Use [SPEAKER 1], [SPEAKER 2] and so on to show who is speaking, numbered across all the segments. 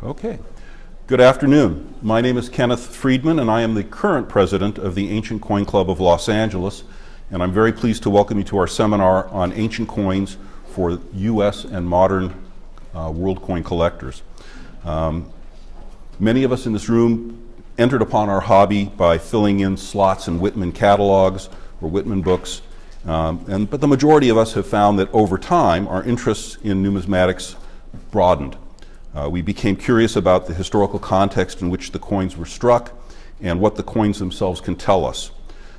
[SPEAKER 1] Okay. Good afternoon. My name is Kenneth Friedman, and I am the current president of the Ancient Coin Club of Los Angeles, and I'm very pleased to welcome you to our seminar on ancient coins for U.S. and modern world coin collectors. Many of us in this room entered upon our hobby by filling in slots in Whitman catalogs or Whitman books, but the majority of us have found that over time our interests in numismatics broadened. We became curious about the historical context in which the coins were struck and what the coins themselves can tell us.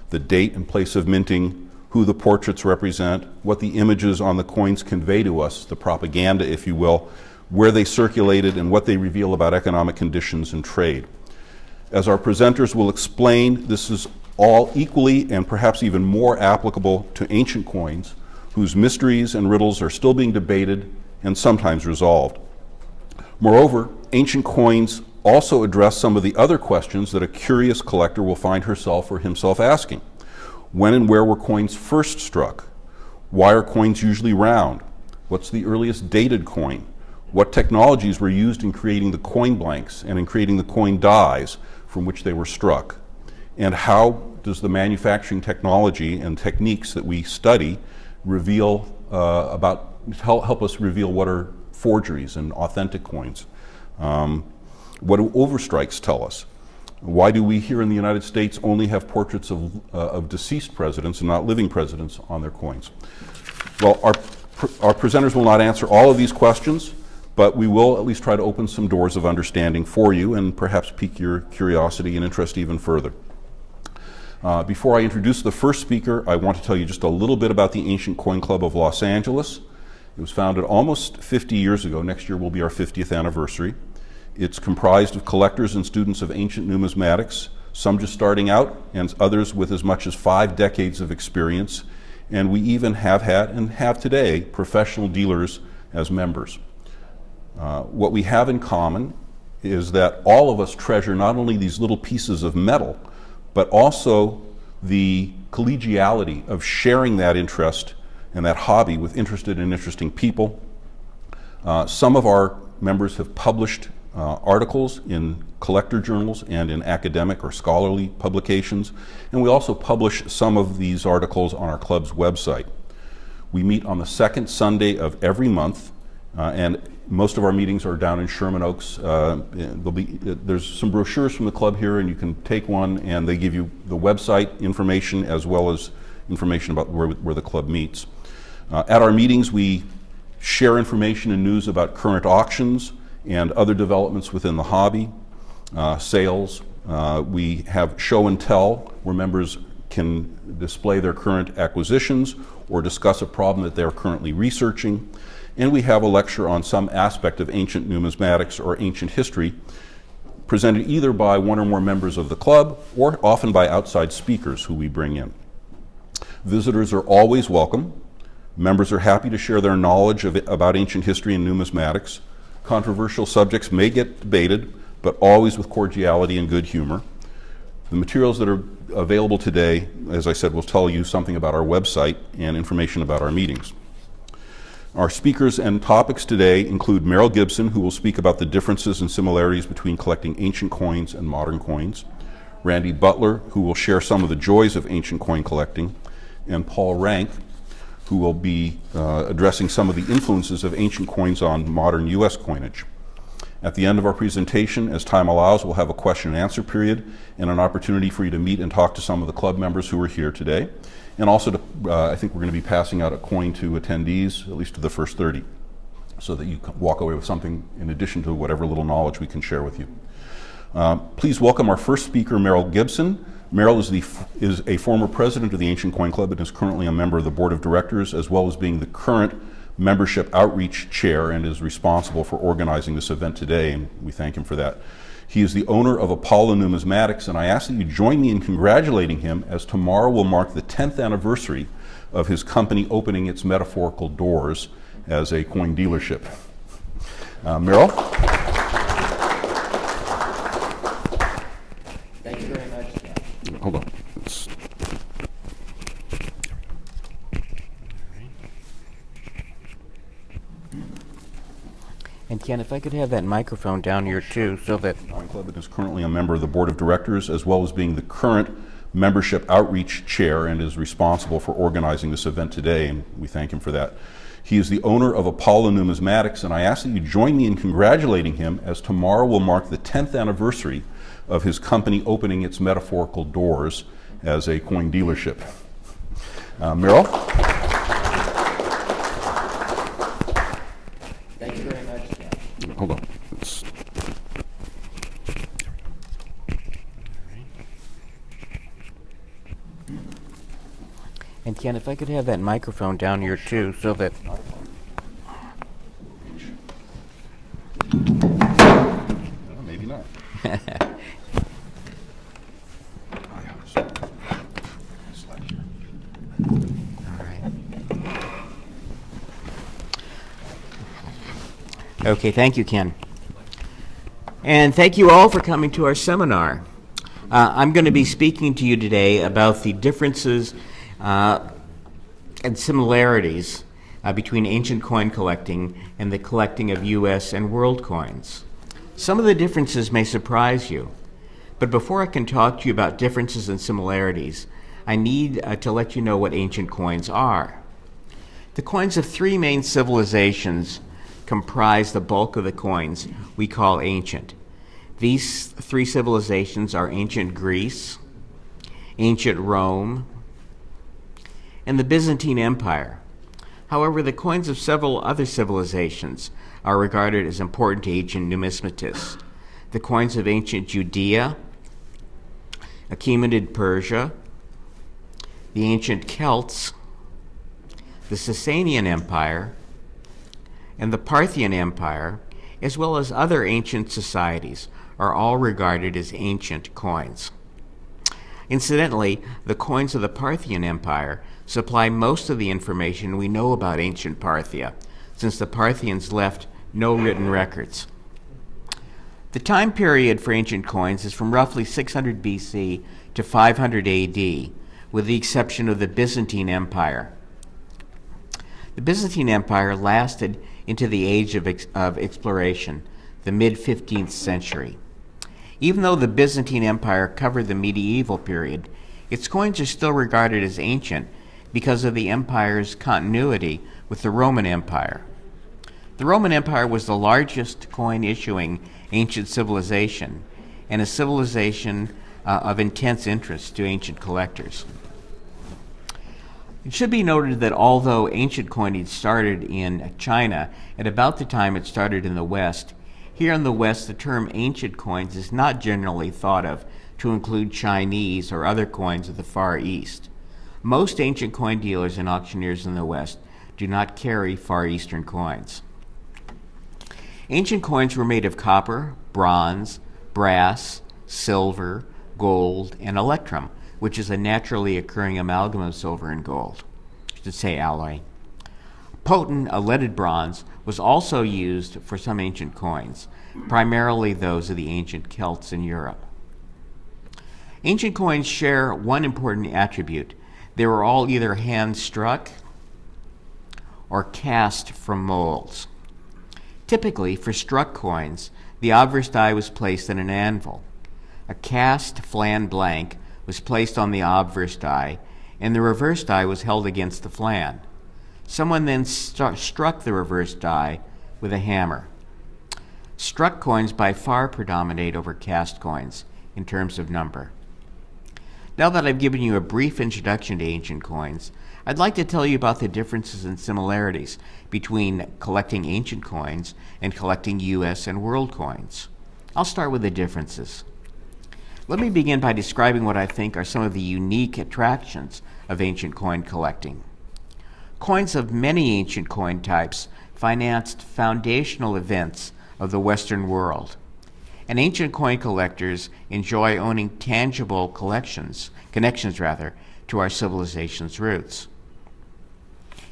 [SPEAKER 1] The date and place of minting, who the portraits represent, what the images on the coins convey to us, the propaganda, if you will, where they circulated, and what they reveal about economic conditions and trade. As our presenters will explain, this is all equally and perhaps even more applicable to ancient coins, whose mysteries and riddles are still being debated and sometimes resolved. Moreover, ancient coins also address some of the other questions that a curious collector will find herself or himself asking. When and where were coins first struck? Why are coins usually round? What's the earliest dated coin? What technologies were used in creating the coin blanks and in creating the coin dies from which they were struck? And how does the manufacturing technology and techniques that we study reveal help us reveal what are forgeries and authentic coins? What do overstrikes tell us? Why do we here in the United States only have portraits of deceased presidents and not living presidents on their coins? Well, our presenters will not answer all of these questions, but we will at least try to open some doors of understanding for you and perhaps pique your curiosity and interest even further. Before I introduce the first speaker, I want to tell you just a little bit about the Ancient Coin Club of Los Angeles. It was founded almost 50 years ago. Next year will be our 50th anniversary. It's comprised of collectors and students of ancient numismatics, some just starting out and others with as much as 5 decades of experience. And we even have had and have today professional dealers as members. What we have in common is that all of us treasure not only these little pieces of metal, but also the collegiality of sharing that interest and that hobby with interested and interesting people. Some of our members have published articles in collector journals and in academic or scholarly publications, and we also publish some of these articles on our club's website. We meet on the second Sunday of every month, and most of our meetings are down in Sherman Oaks. There's some brochures from the club here, and you can take one, and they give you the website information as well as information about where the club meets. At our meetings, we share information and news about current auctions and other developments within the hobby, sales. We have show and tell, where members can display their current acquisitions or discuss a problem that they're currently researching. And we have a lecture on some aspect of ancient numismatics or ancient history, presented either by one or more members of the club or often by outside speakers who we bring in. Visitors are always welcome. Members are happy to share their knowledge about ancient history and numismatics. Controversial subjects may get debated, but always with cordiality and good humor. The materials that are available today, as I said, will tell you something about our website and information about our meetings. Our speakers and topics today include Merrill Gibson, who will speak about the differences and similarities between collecting ancient coins and modern coins, Randy Butler, who will share some of the joys of ancient coin collecting, and Paul Rank, who will be addressing some of the influences of ancient coins on modern U.S. coinage. At the end of our presentation, as time allows, we'll have a question and answer period and an opportunity for you to meet and talk to some of the club members who are here today. And also, I think we're going to be passing out a coin to attendees, at least to the first 30, so that you can walk away with something in addition to whatever little knowledge we can share with you. Please welcome our first speaker, Merrill Gibson. Merrill is a former president of the Ancient Coin Club and is currently a member of the board of directors, as well as being the current membership outreach chair, and is responsible for organizing this event today, and we thank him for that. He is the owner of Apollo Numismatics, and I ask that you join me in congratulating him, as tomorrow will mark the 10th anniversary of his company opening its metaphorical doors as a coin dealership. Merrill?
[SPEAKER 2] Thank you very much.
[SPEAKER 1] Hold on.
[SPEAKER 2] And Ken, if I could have that microphone down here too, so that...
[SPEAKER 1] John Klebin is currently a member of the Board of Directors, as well as being the current Membership Outreach Chair, and is responsible for organizing this event today, and we thank him for that. He is the owner of Apollo Numismatics, and I ask that you join me in congratulating him, as tomorrow will mark the 10th anniversary of his company opening its metaphorical doors as a coin dealership. Merrill?
[SPEAKER 2] Thank you very much, Ken.
[SPEAKER 1] Hold on.
[SPEAKER 2] And Ken, if I could have that microphone down here too, so that...
[SPEAKER 1] Maybe not.
[SPEAKER 2] All right. Okay, thank you, Ken. And thank you all for coming to our seminar. I'm going to be speaking to you today about the differences and similarities between ancient coin collecting and the collecting of U.S. and world coins. Some of the differences may surprise you, but before I can talk to you about differences and similarities, I need to let you know what ancient coins are. The coins of three main civilizations comprise the bulk of the coins we call ancient. These three civilizations are ancient Greece, ancient Rome, and the Byzantine Empire. However, the coins of several other civilizations are regarded as important to ancient numismatists. The coins of ancient Judea, Achaemenid Persia, the ancient Celts, the Sasanian Empire, and the Parthian Empire, as well as other ancient societies, are all regarded as ancient coins. Incidentally, the coins of the Parthian Empire supply most of the information we know about ancient Parthia, since the Parthians left no written records. The time period for ancient coins is from roughly 600 BC to 500 AD, with the exception of the Byzantine Empire. The Byzantine Empire lasted into the age of exploration, the mid-15th century. Even though the Byzantine Empire covered the medieval period, its coins are still regarded as ancient because of the empire's continuity with the Roman Empire. The Roman Empire was the largest coin-issuing ancient civilization, and a civilization of intense interest to ancient collectors. It should be noted that although ancient coinage started in China at about the time it started in the West, here in the West the term ancient coins is not generally thought of to include Chinese or other coins of the Far East. Most ancient coin dealers and auctioneers in the West do not carry Far Eastern coins. Ancient coins were made of copper, bronze, brass, silver, gold, and electrum, which is a naturally occurring amalgam of silver and gold. I should say alloy. Potent, a leaded bronze, was also used for some ancient coins, primarily those of the ancient Celts in Europe. Ancient coins share one important attribute. They were all either hand-struck or cast from molds. Typically, for struck coins, the obverse die was placed in an anvil. A cast flan blank was placed on the obverse die, and the reverse die was held against the flan. Someone then struck the reverse die with a hammer. Struck coins by far predominate over cast coins in terms of number. Now that I've given you a brief introduction to ancient coins, I'd like to tell you about the differences and similarities between collecting ancient coins and collecting U.S. and world coins. I'll start with the differences. Let me begin by describing what I think are some of the unique attractions of ancient coin collecting. Coins of many ancient coin types financed foundational events of the Western world, and ancient coin collectors enjoy owning tangible connections to our civilization's roots.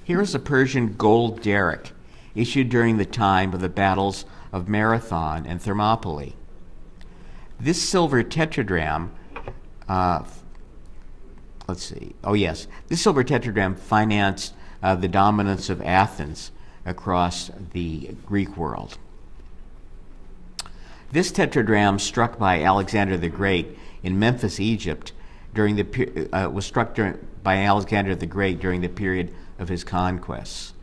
[SPEAKER 2] Here is a Persian gold derrick issued during the time of the battles of Marathon and Thermopylae. This silver tetradrachm, this silver tetradrachm financed the dominance of Athens across the Greek world. This tetradrachm, struck by Alexander the Great in Memphis, Egypt, was struck by Alexander the Great during the period of his conquests.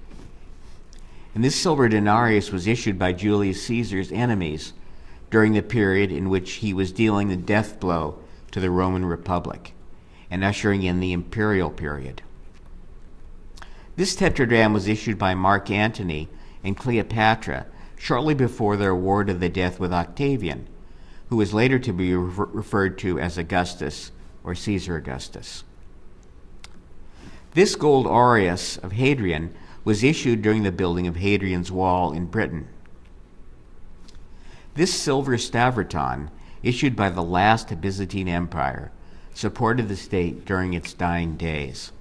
[SPEAKER 2] And this silver denarius was issued by Julius Caesar's enemies during the period in which he was dealing the death blow to the Roman Republic and ushering in the imperial period. This tetradrachm was issued by Mark Antony and Cleopatra shortly before their award of the death with Octavian, who was later to be referred to as Augustus or Caesar Augustus. This gold aureus of Hadrian was issued during the building of Hadrian's Wall in Britain. This silver stavraton, issued by the last Byzantine Empire, supported the state during its dying days.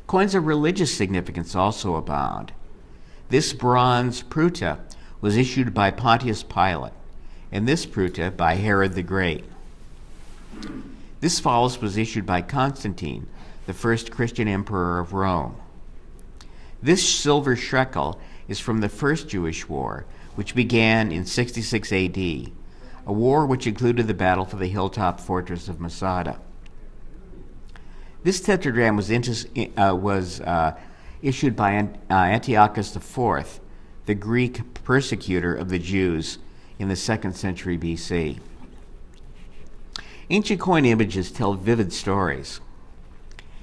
[SPEAKER 2] Coins of religious significance also abound. This bronze pruta was issued by Pontius Pilate, and this pruta by Herod the Great. This phallus was issued by Constantine, the first Christian emperor of Rome. This silver shekel is from the First Jewish War, which began in 66 AD, a war which included the battle for the hilltop fortress of Masada. This tetradrachm was issued by Antiochus IV, the Greek persecutor of the Jews in the 2nd century BC. Ancient coin images tell vivid stories.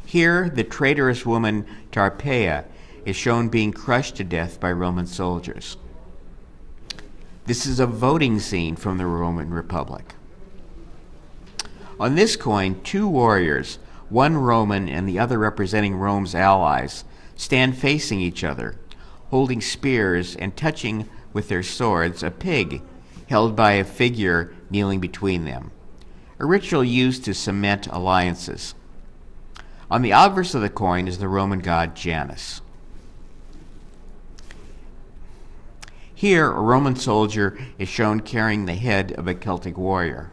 [SPEAKER 2] Here, the traitorous woman Tarpeia is shown being crushed to death by Roman soldiers. This is a voting scene from the Roman Republic. On this coin, two warriors, one Roman and the other representing Rome's allies, stand facing each other, holding spears and touching with their swords a pig held by a figure kneeling between them, a ritual used to cement alliances. On the obverse of the coin is the Roman god Janus. Here, a Roman soldier is shown carrying the head of a Celtic warrior.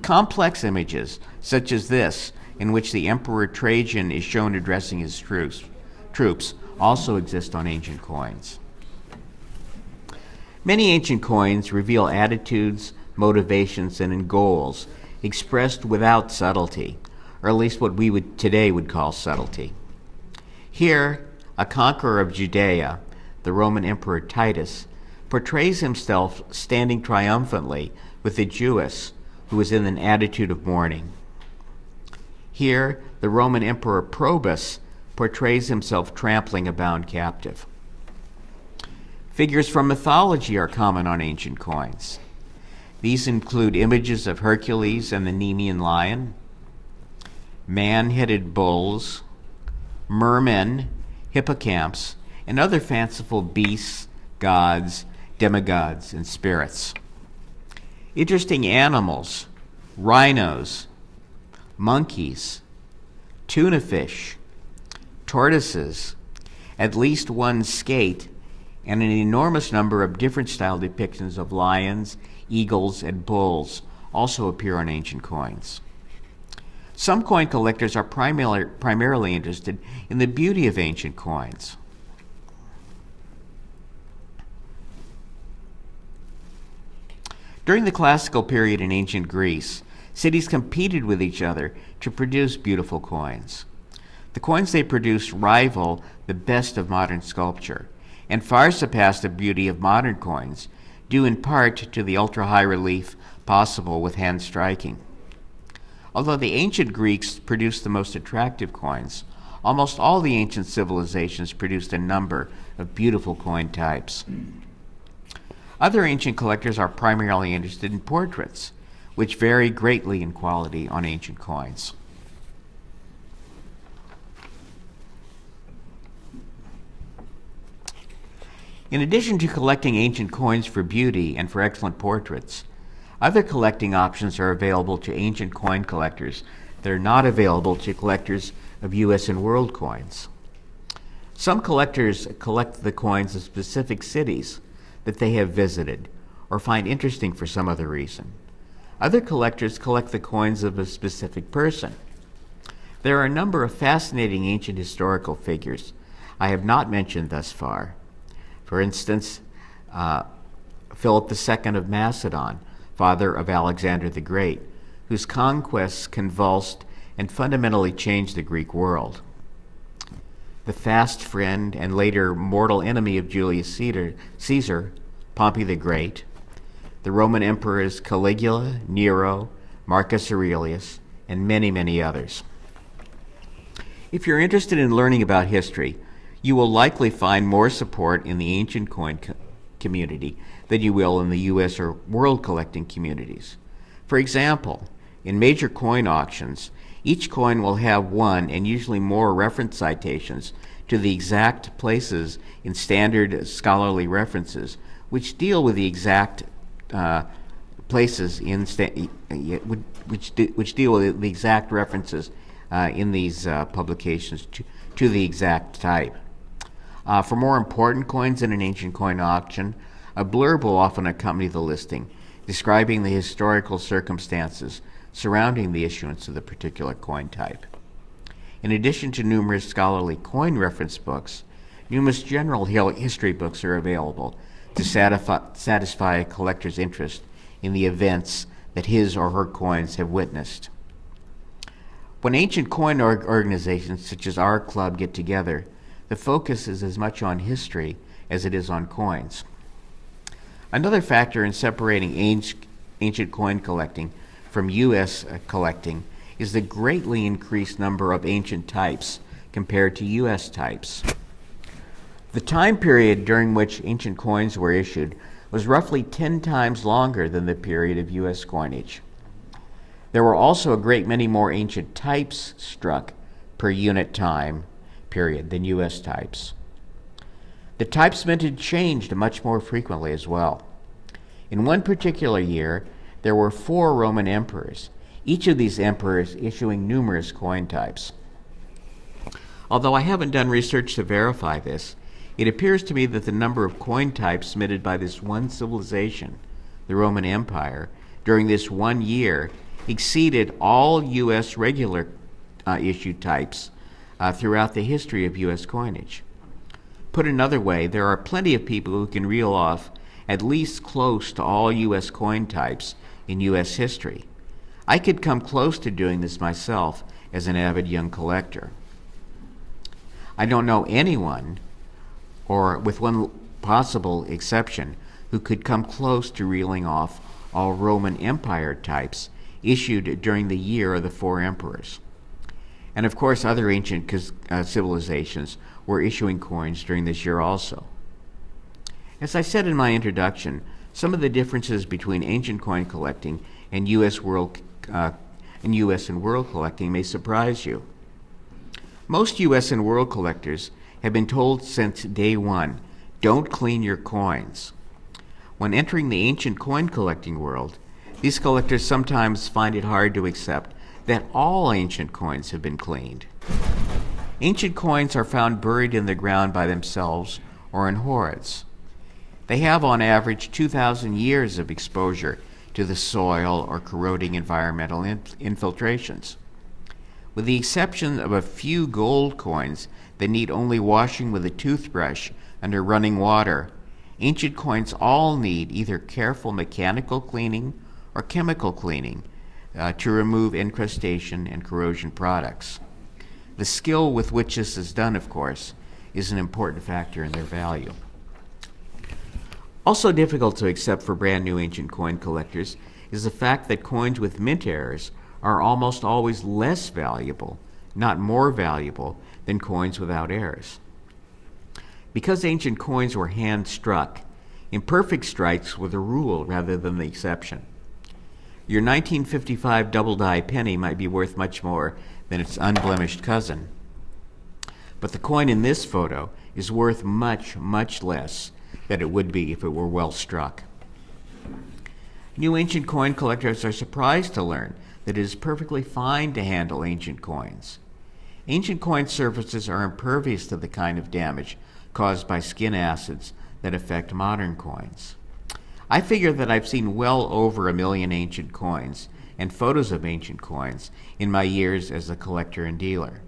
[SPEAKER 2] Complex images, such as this, in which the Emperor Trajan is shown addressing his troops, also exist on ancient coins. Many ancient coins reveal attitudes, motivations, and goals expressed without subtlety, or at least what we today would call subtlety. Here, a conqueror of Judea, the Roman Emperor Titus, portrays himself standing triumphantly with a Jewess who is in an attitude of mourning. Here, the Roman Emperor Probus portrays himself trampling a bound captive. Figures from mythology are common on ancient coins. These include images of Hercules and the Nemean lion, man-headed bulls, mermen, hippocamps, and other fanciful beasts, gods, demigods, and spirits. Interesting animals, rhinos, monkeys, tuna fish, tortoises, at least one skate, and an enormous number of different style depictions of lions, eagles, and bulls also appear on ancient coins. Some coin collectors are primarily interested in the beauty of ancient coins. During the classical period in ancient Greece, cities competed with each other to produce beautiful coins. The coins they produced rival the best of modern sculpture and far surpass the beauty of modern coins, due in part to the ultra-high relief possible with hand striking. Although the ancient Greeks produced the most attractive coins, almost all the ancient civilizations produced a number of beautiful coin types. Other ancient collectors are primarily interested in portraits, which vary greatly in quality on ancient coins. In addition to collecting ancient coins for beauty and for excellent portraits, other collecting options are available to ancient coin collectors that are not available to collectors of U.S. and world coins. Some collectors collect the coins of specific cities that they have visited or find interesting for some other reason. Other collectors collect the coins of a specific person. There are a number of fascinating ancient historical figures I have not mentioned thus far. For instance, Philip II of Macedon, father of Alexander the Great, whose conquests convulsed and fundamentally changed the Greek world. The fast friend and later mortal enemy of Julius Caesar, Pompey the Great, the Roman emperors Caligula, Nero, Marcus Aurelius, and many, many others. If you're interested in learning about history, you will likely find more support in the ancient coin community than you will in the U.S. or world collecting communities. For example, in major coin auctions, each coin will have one and usually more reference citations to the exact places in standard scholarly references, which deal with the exact places in which deal with the exact references in these publications to the exact type. For more important coins in an ancient coin auction, a blurb will often accompany the listing, describing the historical circumstances surrounding the issuance of the particular coin type. In addition to numerous scholarly coin reference books, numerous general history books are available to satisfy a collector's interest in the events that his or her coins have witnessed. When ancient coin organizations such as our club get together, the focus is as much on history as it is on coins. Another factor in separating ancient coin collecting from U.S. collecting is the greatly increased number of ancient types compared to U.S. types. The time period during which ancient coins were issued was roughly 10 times longer than the period of U.S. coinage. There were also a great many more ancient types struck per unit time period than U.S. types. The types minted changed much more frequently as well. In one particular year, there were 4 Roman emperors, each of these emperors issuing numerous coin types. Although I haven't done research to verify this, it appears to me that the number of coin types minted by this one civilization, the Roman Empire, during this one year exceeded all U.S. regular issued types throughout the history of U.S. coinage. Put another way, there are plenty of people who can reel off at least close to all U.S. coin types in U.S. history. I could come close to doing this myself as an avid young collector. I don't know anyone, or with one possible exception, who could come close to reeling off all Roman Empire types issued during the year of the 4 emperors. And of course, other ancient civilizations were issuing coins during this year also. As I said in my introduction, some of the differences between ancient coin collecting and U.S. and world collecting may surprise you. Most U.S. and world collectors have been told since day one, don't clean your coins. When entering the ancient coin collecting world, these collectors sometimes find it hard to accept that all ancient coins have been cleaned. Ancient coins are found buried in the ground by themselves or in hoards. They have on average 2,000 years of exposure to the soil or corroding environmental infiltrations. With the exception of a few gold coins that need only washing with a toothbrush under running water, ancient coins all need either careful mechanical cleaning or chemical cleaning to remove incrustation and corrosion products. The skill with which this is done, of course, is an important factor in their value. Also difficult to accept for brand new ancient coin collectors is the fact that coins with mint errors are almost always less valuable, not more valuable, than coins without errors. Because ancient coins were hand-struck, imperfect strikes were the rule rather than the exception. Your 1955 double-die penny might be worth much more than its unblemished cousin. But the coin in this photo is worth much, much less than it would be if it were well struck. New ancient coin collectors are surprised to learn that it is perfectly fine to handle ancient coins. Ancient coin surfaces are impervious to the kind of damage caused by skin acids that affect modern coins. I figure that I've seen well over 1 million ancient coins and photos of ancient coins in my years as a collector and dealer.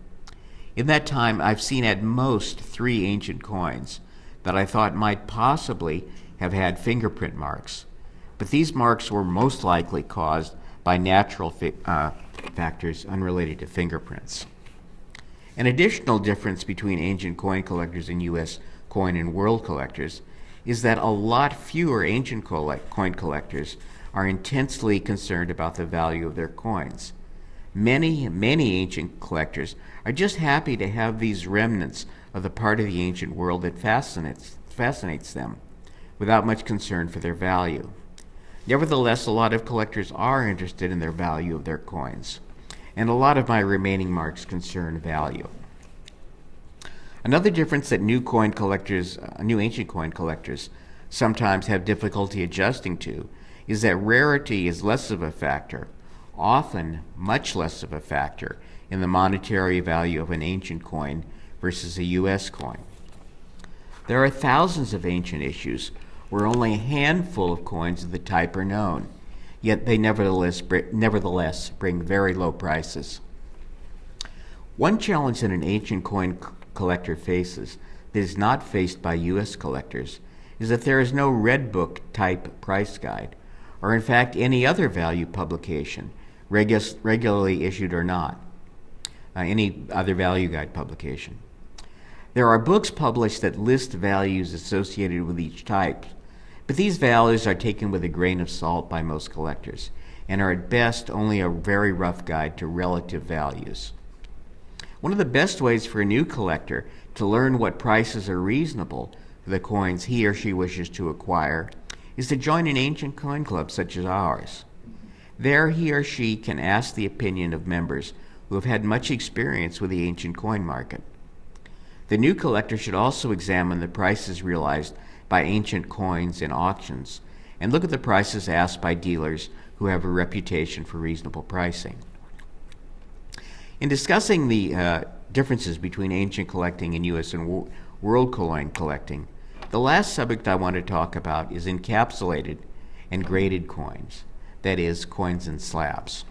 [SPEAKER 2] In that time, I've seen at most 3 ancient coins that I thought might possibly have had fingerprint marks, but these marks were most likely caused by natural factors unrelated to fingerprints. An additional difference between ancient coin collectors and U.S. coin and world collectors is that a lot fewer ancient coin collectors are intensely concerned about the value of their coins. Many ancient collectors are just happy to have these remnants of the part of the ancient world that fascinates them, without much concern for their value. Nevertheless, a lot of collectors are interested in the value of their coins, and a lot of my remaining marks concern value. Another difference that new ancient coin collectors sometimes have difficulty adjusting to is that rarity is less of a factor, often much less of a factor, in the monetary value of an ancient coin versus a U.S. coin. There are thousands of ancient issues where only a handful of coins of the type are known, yet they nevertheless bring very low prices. One challenge that an ancient coin collector faces that is not faced by U.S. collectors is that there is no Red Book type price guide, or in fact any other value publication, regularly issued or not, any other value guide publication. There are books published that list values associated with each type, but these values are taken with a grain of salt by most collectors and are at best only a very rough guide to relative values. One of the best ways for a new collector to learn what prices are reasonable for the coins he or she wishes to acquire is to join an ancient coin club such as ours. There he or she can ask the opinion of members who have had much experience with the ancient coin market. The new collector should also examine the prices realized by ancient coins in auctions and look at the prices asked by dealers who have a reputation for reasonable pricing. In discussing the differences between ancient collecting and U.S. and world coin collecting, the last subject I want to talk about is encapsulated and graded coins, that is, coins in slabs.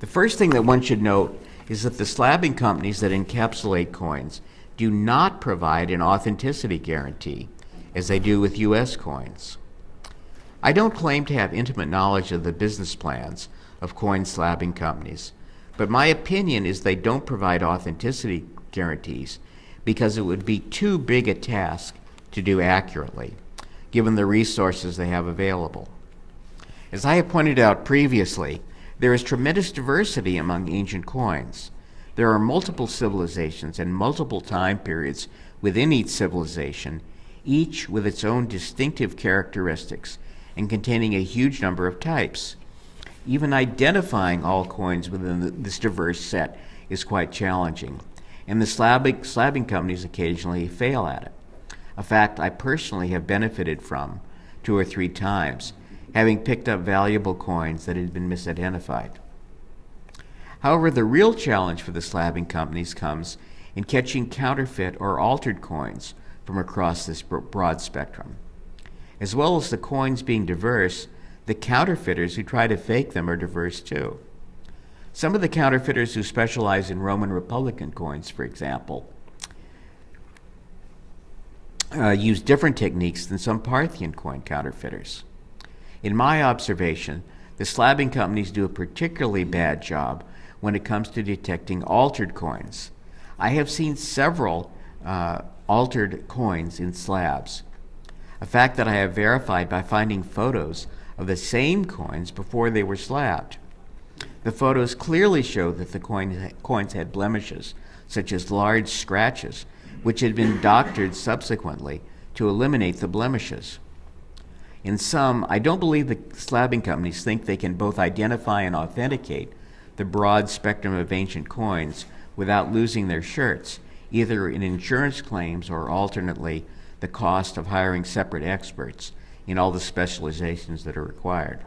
[SPEAKER 2] The first thing that one should note is that the slabbing companies that encapsulate coins do not provide an authenticity guarantee, as they do with U.S. coins. I don't claim to have intimate knowledge of the business plans of coin slabbing companies, but my opinion is they don't provide authenticity guarantees because it would be too big a task to do accurately, given the resources they have available. As I have pointed out previously, there is tremendous diversity among ancient coins. There are multiple civilizations and multiple time periods within each civilization, each with its own distinctive characteristics and containing a huge number of types. Even identifying all coins within this diverse set is quite challenging, and the slabbing companies occasionally fail at it. A fact I personally have benefited from 2 or 3 times, having picked up valuable coins that had been misidentified. However, the real challenge for the slabbing companies comes in catching counterfeit or altered coins from across this broad spectrum. As well as the coins being diverse, the counterfeiters who try to fake them are diverse too. Some of the counterfeiters who specialize in Roman Republican coins, for example, use different techniques than some Parthian coin counterfeiters. In my observation, the slabbing companies do a particularly bad job when it comes to detecting altered coins. I have seen several altered coins in slabs, a fact that I have verified by finding photos of the same coins before they were slabbed. The photos clearly show that the coins had blemishes, such as large scratches, which had been doctored subsequently to eliminate the blemishes. In sum, I don't believe the slabbing companies think they can both identify and authenticate the broad spectrum of ancient coins without losing their shirts, either in insurance claims or alternately the cost of hiring separate experts in all the specializations that are required.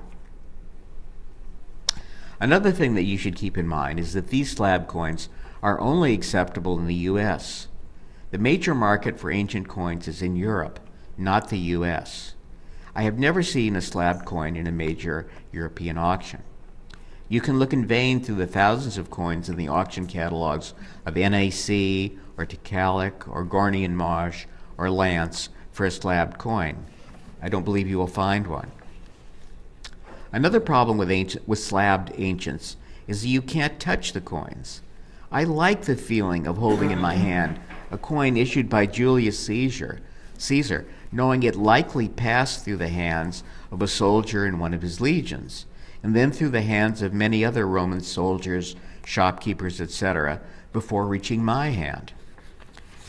[SPEAKER 2] Another thing that you should keep in mind is that these slab coins are only acceptable in the U.S. The major market for ancient coins is in Europe, not the U.S. I have never seen a slab coin in a major European auction. You can look in vain through the thousands of coins in the auction catalogs of NAC or Tikalik or Gorny and Maj or Lance for a slabbed coin. I don't believe you will find one. Another problem with slabbed ancients is that you can't touch the coins. I like the feeling of holding in my hand a coin issued by Julius Caesar, knowing it likely passed through the hands of a soldier in one of his legions, and then through the hands of many other Roman soldiers, shopkeepers, etc., before reaching my hand.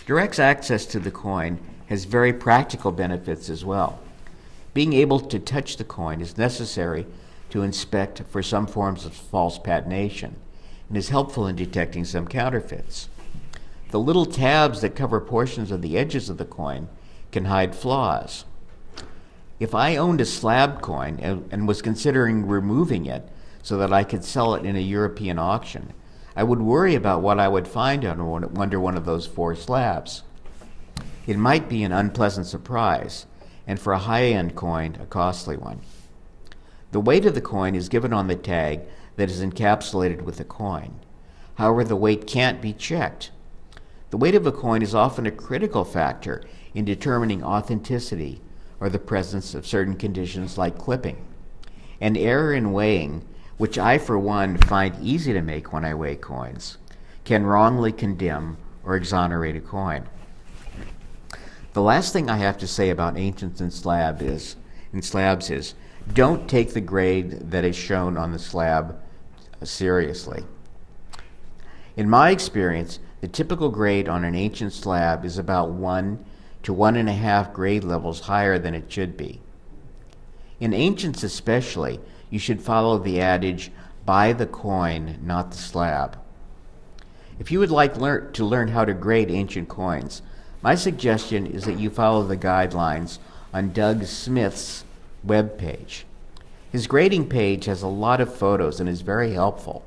[SPEAKER 2] Direct access to the coin has very practical benefits as well. Being able to touch the coin is necessary to inspect for some forms of false patination and is helpful in detecting some counterfeits. The little tabs that cover portions of the edges of the coin can hide flaws. If I owned a slab coin and was considering removing it so that I could sell it in a European auction, I would worry about what I would find under one of those 4 slabs. It might be an unpleasant surprise, and for a high-end coin, a costly one. The weight of the coin is given on the tag that is encapsulated with the coin. However, the weight can't be checked. The weight of a coin is often a critical factor in determining authenticity or the presence of certain conditions like clipping. An error in weighing, which I for one find easy to make when I weigh coins, can wrongly condemn or exonerate a coin. The last thing I have to say about ancients and slabs is don't take the grade that is shown on the slab seriously. In my experience, the typical grade on an ancient slab is about 1 to 1.5 grade levels higher than it should be. In ancients especially, you should follow the adage, buy the coin, not the slab. If you would like to learn how to grade ancient coins, my suggestion is that you follow the guidelines on Doug Smith's webpage. His grading page has a lot of photos and is very helpful.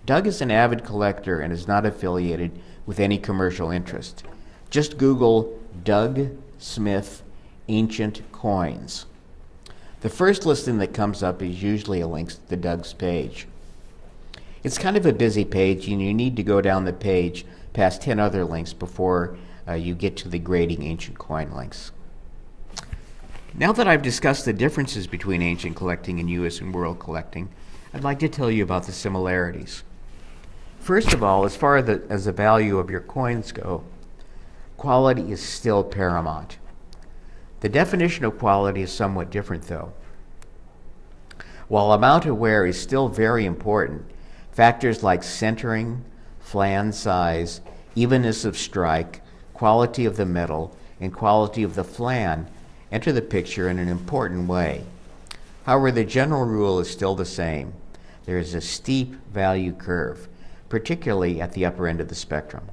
[SPEAKER 2] Doug is an avid collector and is not affiliated with any commercial interest. Just Google Doug Smith Ancient Coins. The first listing that comes up is usually a link to Doug's page. It's kind of a busy page, and you need to go down the page past 10 other links before you get to the grading ancient coin links. Now that I've discussed the differences between ancient collecting and U.S. and world collecting, I'd like to tell you about the similarities. First of all, as far as the value of your coins go, quality is still paramount. The definition of quality is somewhat different, though. While amount of wear is still very important, factors like centering, flange size, evenness of strike, quality of the metal, and quality of the flan enter the picture in an important way. However, the general rule is still the same. There is a steep value curve, particularly at the upper end of the spectrum.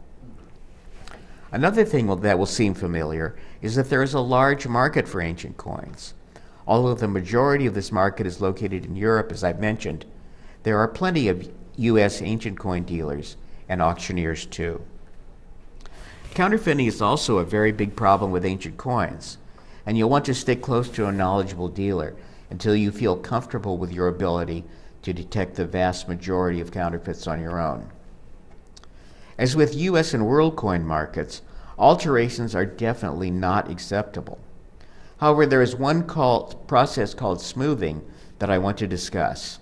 [SPEAKER 2] Another thing that will seem familiar is that there is a large market for ancient coins. Although the majority of this market is located in Europe, as I've mentioned, there are plenty of U.S. ancient coin dealers and auctioneers too. Counterfeiting is also a very big problem with ancient coins, and you'll want to stick close to a knowledgeable dealer until you feel comfortable with your ability to detect the vast majority of counterfeits on your own. As with U.S. and world coin markets, alterations are definitely not acceptable. However, there is one process called smoothing that I want to discuss.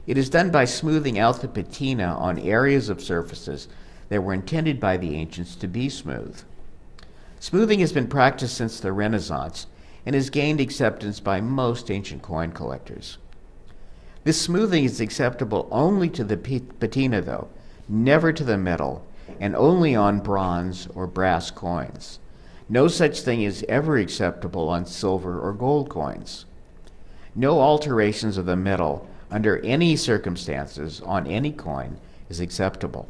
[SPEAKER 2] It is done by smoothing out the patina on areas of surfaces that were intended by the ancients to be smooth. Smoothing has been practiced since the Renaissance and has gained acceptance by most ancient coin collectors. This smoothing is acceptable only to the patina, though, never to the metal, and only on bronze or brass coins. No such thing is ever acceptable on silver or gold coins. No alterations of the metal under any circumstances on any coin is acceptable.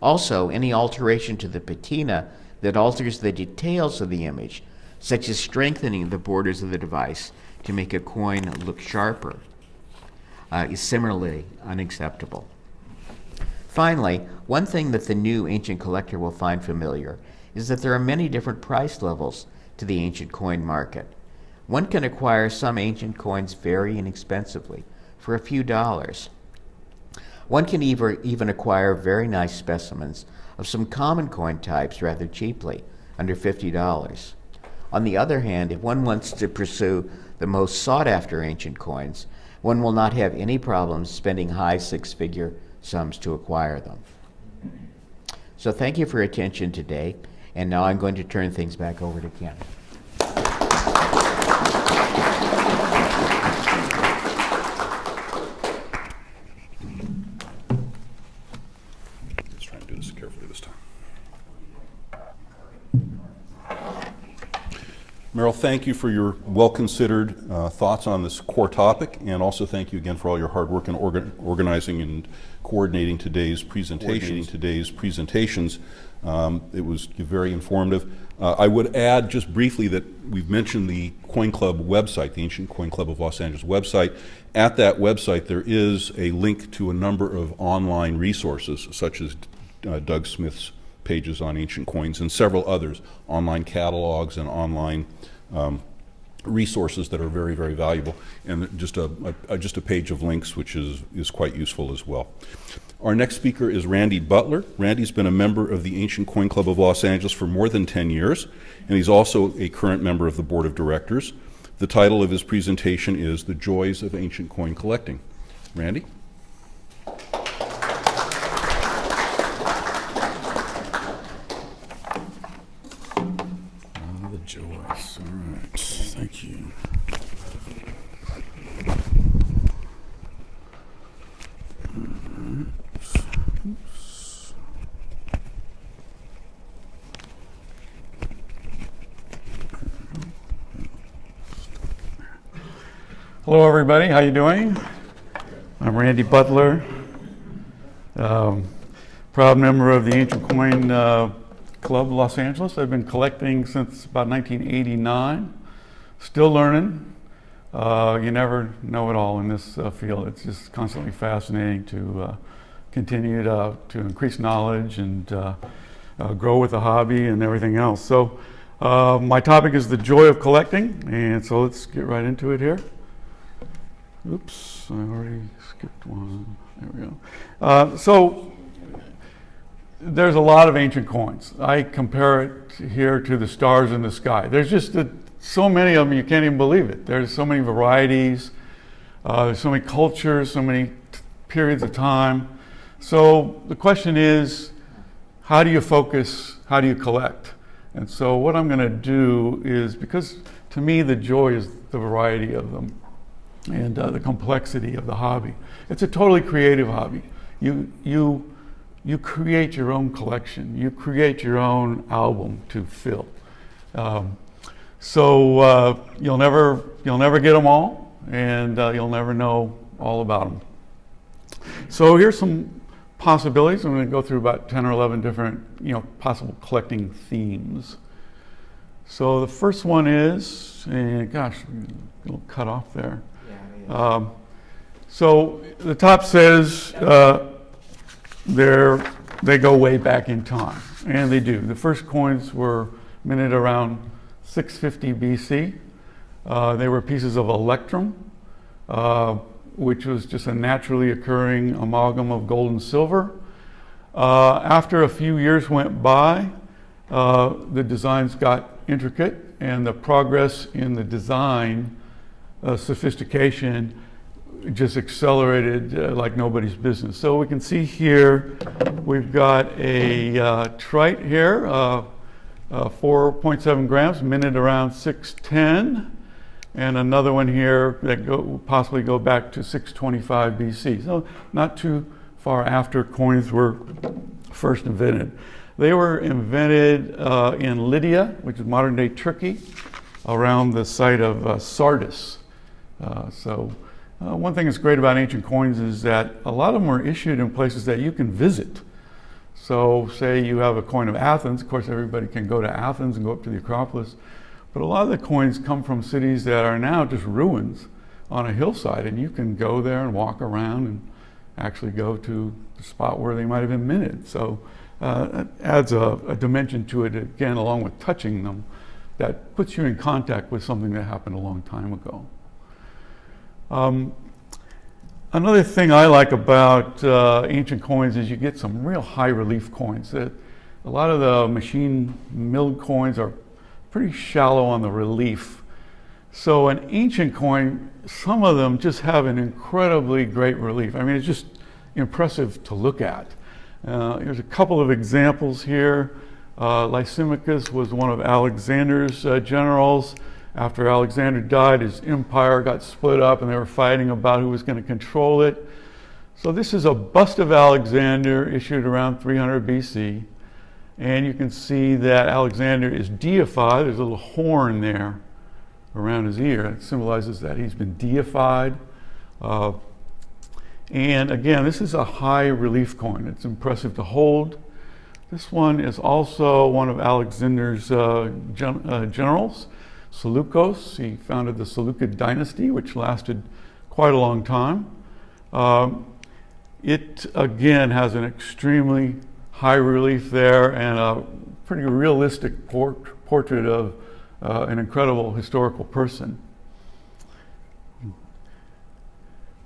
[SPEAKER 2] Also, any alteration to the patina that alters the details of the image, such as strengthening the borders of the device to make a coin look sharper, is similarly unacceptable. Finally, one thing that the new ancient collector will find familiar is that there are many different price levels to the ancient coin market. One can acquire some ancient coins very inexpensively, for a few dollars. One can even acquire very nice specimens of some common coin types rather cheaply, under $50. On the other hand, if one wants to pursue the most sought-after ancient coins, one will not have any problems spending high six-figure sums to acquire them. So thank you for your attention today, and now I'm going to turn things back over to Ken.
[SPEAKER 1] Let's try and do this carefully this time. Merrill, thank you for your well-considered thoughts on this core topic, and also thank you again for all your hard work in organizing and coordinating today's presentations. It was very informative. I would add just briefly that we've mentioned the Coin Club website, the Ancient Coin Club of Los Angeles website. At that website, there is a link to a number of online resources, such as Doug Smith's pages on ancient coins and several others, online catalogs and online resources that are very, very valuable, and just a page of links, which is quite useful as well. Our next speaker is Randy Butler. Randy's been a member of the Ancient Coin Club of Los Angeles for more than 10 years, and he's also a current member of the board of directors. The title of his presentation is The Joys of Ancient Coin Collecting. Randy?
[SPEAKER 3] The joys. All right. Thank you. Hello, everybody. How you doing? I'm Randy Butler, proud member of the Ancient Coin Club Los Angeles. I've been collecting since about 1989. Still learning. You never know it all in this field. It's just constantly fascinating to continue to increase knowledge and grow with the hobby and everything else. So my topic is the joy of collecting, and so let's get right into it here. Oops, I already skipped one. There we go. So there's a lot of ancient coins. I compare it here to the stars in the sky. There's just so many of them, you can't even believe it. There's so many varieties, there's so many cultures, so many periods of time. So the question is, how do you focus? How do you collect? And so what I'm going to do is, because to me the joy is the variety of them and the complexity of the hobby. It's a totally creative hobby. You create your own collection. You create your own album to fill. So you'll never get them all, and you'll never know all about them. So here's some possibilities. I'm going to go through about 10 or 11 different, possible collecting themes. So the first one is, and gosh, a little cut off there. So the top says they go way back in time, and they do. The first coins were minted around 650 BC. They were pieces of electrum, which was just a naturally occurring amalgam of gold and silver. After a few years went by, the designs got intricate, and the progress in the design sophistication just accelerated like nobody's business. So we can see here, we've got a trite here, 4.7 grams, minted around 610, and another one here that possibly go back to 625 BC. So not too far after coins were first invented. They were invented in Lydia, which is modern day Turkey, around the site of Sardis. One thing that's great about ancient coins is that a lot of them are issued in places that you can visit. So say you have a coin of Athens. Of course, everybody can go to Athens and go up to the Acropolis. But a lot of the coins come from cities that are now just ruins on a hillside, and you can go there and walk around and actually go to the spot where they might have been minted. So it adds a dimension to it, again, along with touching them, that puts you in contact with something that happened a long time ago. Another thing I like about ancient coins is you get some real high relief coins. A lot of the machine milled coins are pretty shallow on the relief. So an ancient coin, some of them just have an incredibly great relief. I mean, it's just impressive to look at. Here's a couple of examples here. Lysimachus was one of Alexander's generals. After Alexander died, his empire got split up and they were fighting about who was going to control it. So this is a bust of Alexander issued around 300 BC. And you can see that Alexander is deified. There's a little horn there around his ear. It symbolizes that he's been deified. And again, this is a high relief coin. It's impressive to hold. This one is also one of Alexander's generals, Seleucus. He founded the Seleucid dynasty, which lasted quite a long time. It again has an extremely high relief there and a pretty realistic portrait of an incredible historical person.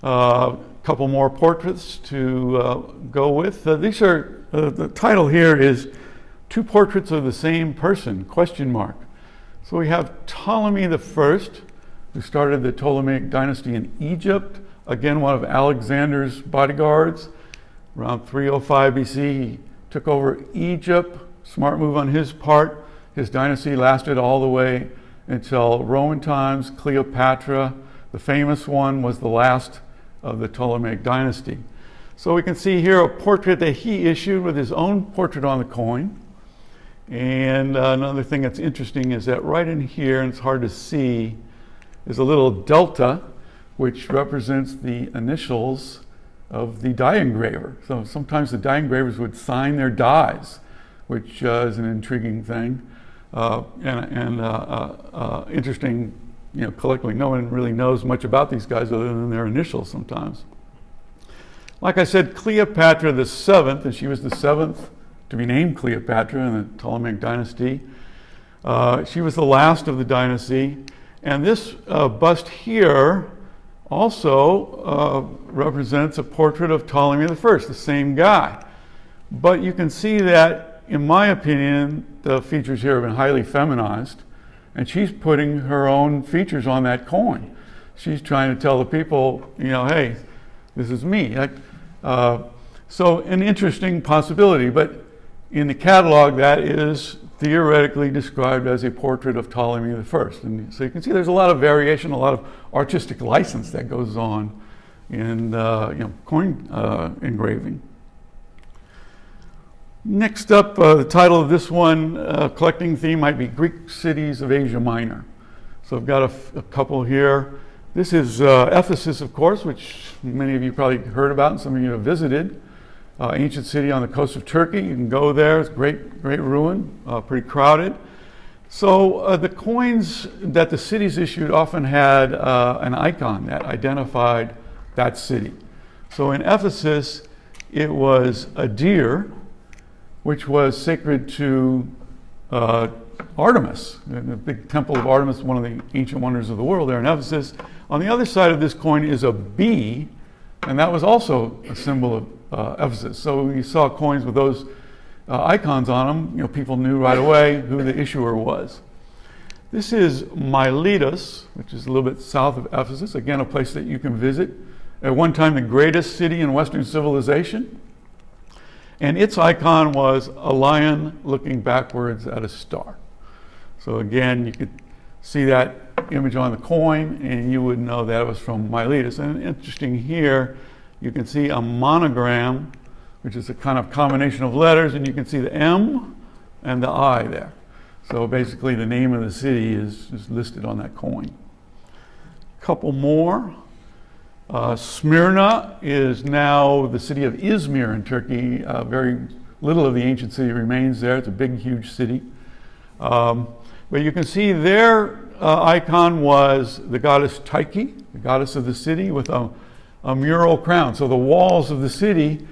[SPEAKER 3] A couple more portraits to go with. These are the title here is Two Portraits of the Same Person, ? So we have Ptolemy I, who started the Ptolemaic dynasty in Egypt, again one of Alexander's bodyguards. Around 305 BC, he took over Egypt. Smart move on his part. His dynasty lasted all the way until Roman times. Cleopatra, the famous one, was the last of the Ptolemaic dynasty. So we can see here a portrait that he issued with his own portrait on the coin. And another thing that's interesting is that right in here, and it's hard to see, is a little delta, which represents the initials of the die engraver. So sometimes the die engravers would sign their dies, which is an intriguing thing and interesting. You know, collectively, no one really knows much about these guys other than their initials sometimes. Like I said, Cleopatra the Seventh, and she was the seventh to be named Cleopatra in the Ptolemaic dynasty. She was the last of the dynasty. And this bust here also represents a portrait of Ptolemy I, the same guy. But you can see that, in my opinion, the features here have been highly feminized. And she's putting her own features on that coin. She's trying to tell the people, you know, hey, this is me. So an interesting possibility, but in the catalog that is theoretically described as a portrait of Ptolemy I. And so you can see there's a lot of variation, a lot of artistic license that goes on in coin engraving. Next up, the title of this one, collecting theme might be Greek cities of Asia Minor. So I've got a couple here. This is Ephesus, of course, which many of you probably heard about and some of you have visited. Ancient city on the coast of Turkey. You can go there. It's great ruin, pretty crowded. So the coins that the cities issued often had an icon that identified that city. So in Ephesus, it was a deer, which was sacred to Artemis, the big temple of Artemis, one of the ancient wonders of the world there in Ephesus. On the other side of this coin is a bee, and that was also a symbol of Ephesus. So you saw coins with those icons on them. You know, people knew right away who the issuer was. This is Miletus, which is a little bit south of Ephesus. Again, a place that you can visit. At one time, the greatest city in Western civilization. And its icon was a lion looking backwards at a star. So again, you could see that image on the coin and you would know that it was from Miletus. And interesting here, you can see a monogram, which is a kind of combination of letters, and you can see the M and the I there. So basically the name of the city is listed on that coin. A couple more. Smyrna is now the city of Izmir in Turkey. Very little of the ancient city remains there. It's a big, huge city. But you can see their icon was the goddess Tyche, the goddess of the city, with a mural crown. So the walls of the city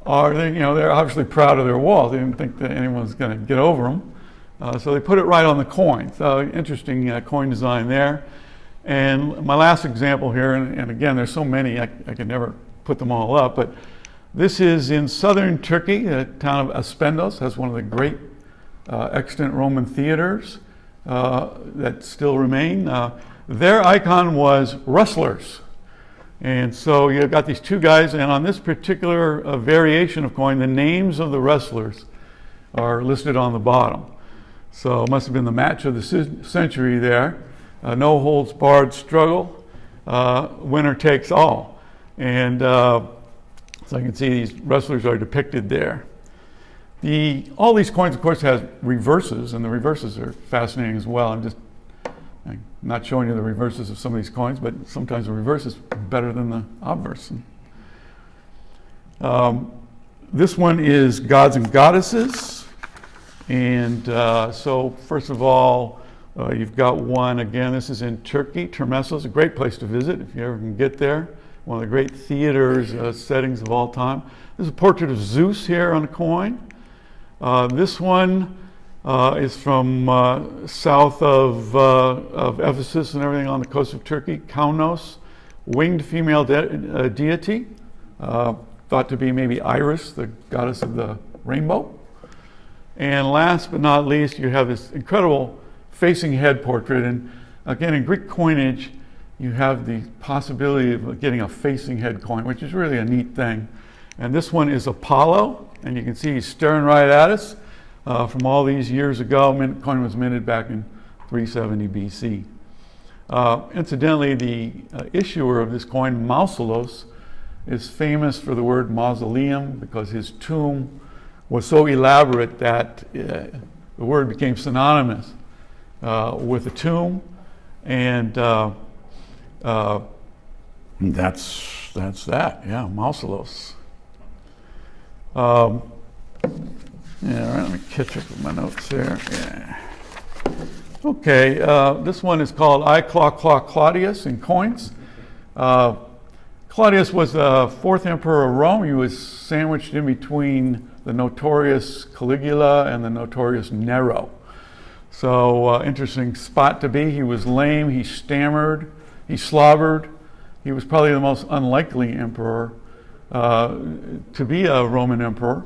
[SPEAKER 3] are, they're obviously proud of their walls. They didn't think that anyone was going to get over them. So they put it right on the coin. So interesting coin design there. And my last example here, and again, there's so many, I could never put them all up, but this is in southern Turkey. The town of Aspendos has one of the great extant Roman theaters. that still remain. Their icon was wrestlers. And so you've got these two guys, and on this particular variation of coin, the names of the wrestlers are listed on the bottom. So it must have been the match of the century there. No holds barred struggle, winner takes all. And so you can see these wrestlers are depicted there. All these coins, of course, have reverses, and the reverses are fascinating as well. I'm not showing you the reverses of some of these coins, but sometimes the reverse is better than the obverse. This one is gods and goddesses. And so first of all, you've got one, again, this is in Turkey. Termessos, a great place to visit if you ever can get there. One of the great theaters settings of all time. There's a portrait of Zeus here on a coin. This one is from south of Ephesus and everything on the coast of Turkey. Kaunos, winged female deity, thought to be maybe Iris, the goddess of the rainbow. And last but not least, you have this incredible facing head portrait. And again, in Greek coinage, you have the possibility of getting a facing head coin, which is really a neat thing. And this one is Apollo, and you can see he's staring right at us from all these years ago. Coin was minted back in 370 BC. Incidentally, the issuer of this coin, Mausolos, is famous for the word mausoleum because his tomb was so elaborate that the word became synonymous with the tomb, and that's that. Yeah, Mausolos. Yeah, right, let me catch up with my notes here. Yeah. Okay, this one is called I Claudius in coins. Claudius was the fourth emperor of Rome. He was sandwiched in between the notorious Caligula and the notorious Nero. So interesting spot to be. He was lame, he stammered, he slobbered. He was probably the most unlikely emperor to be a Roman emperor,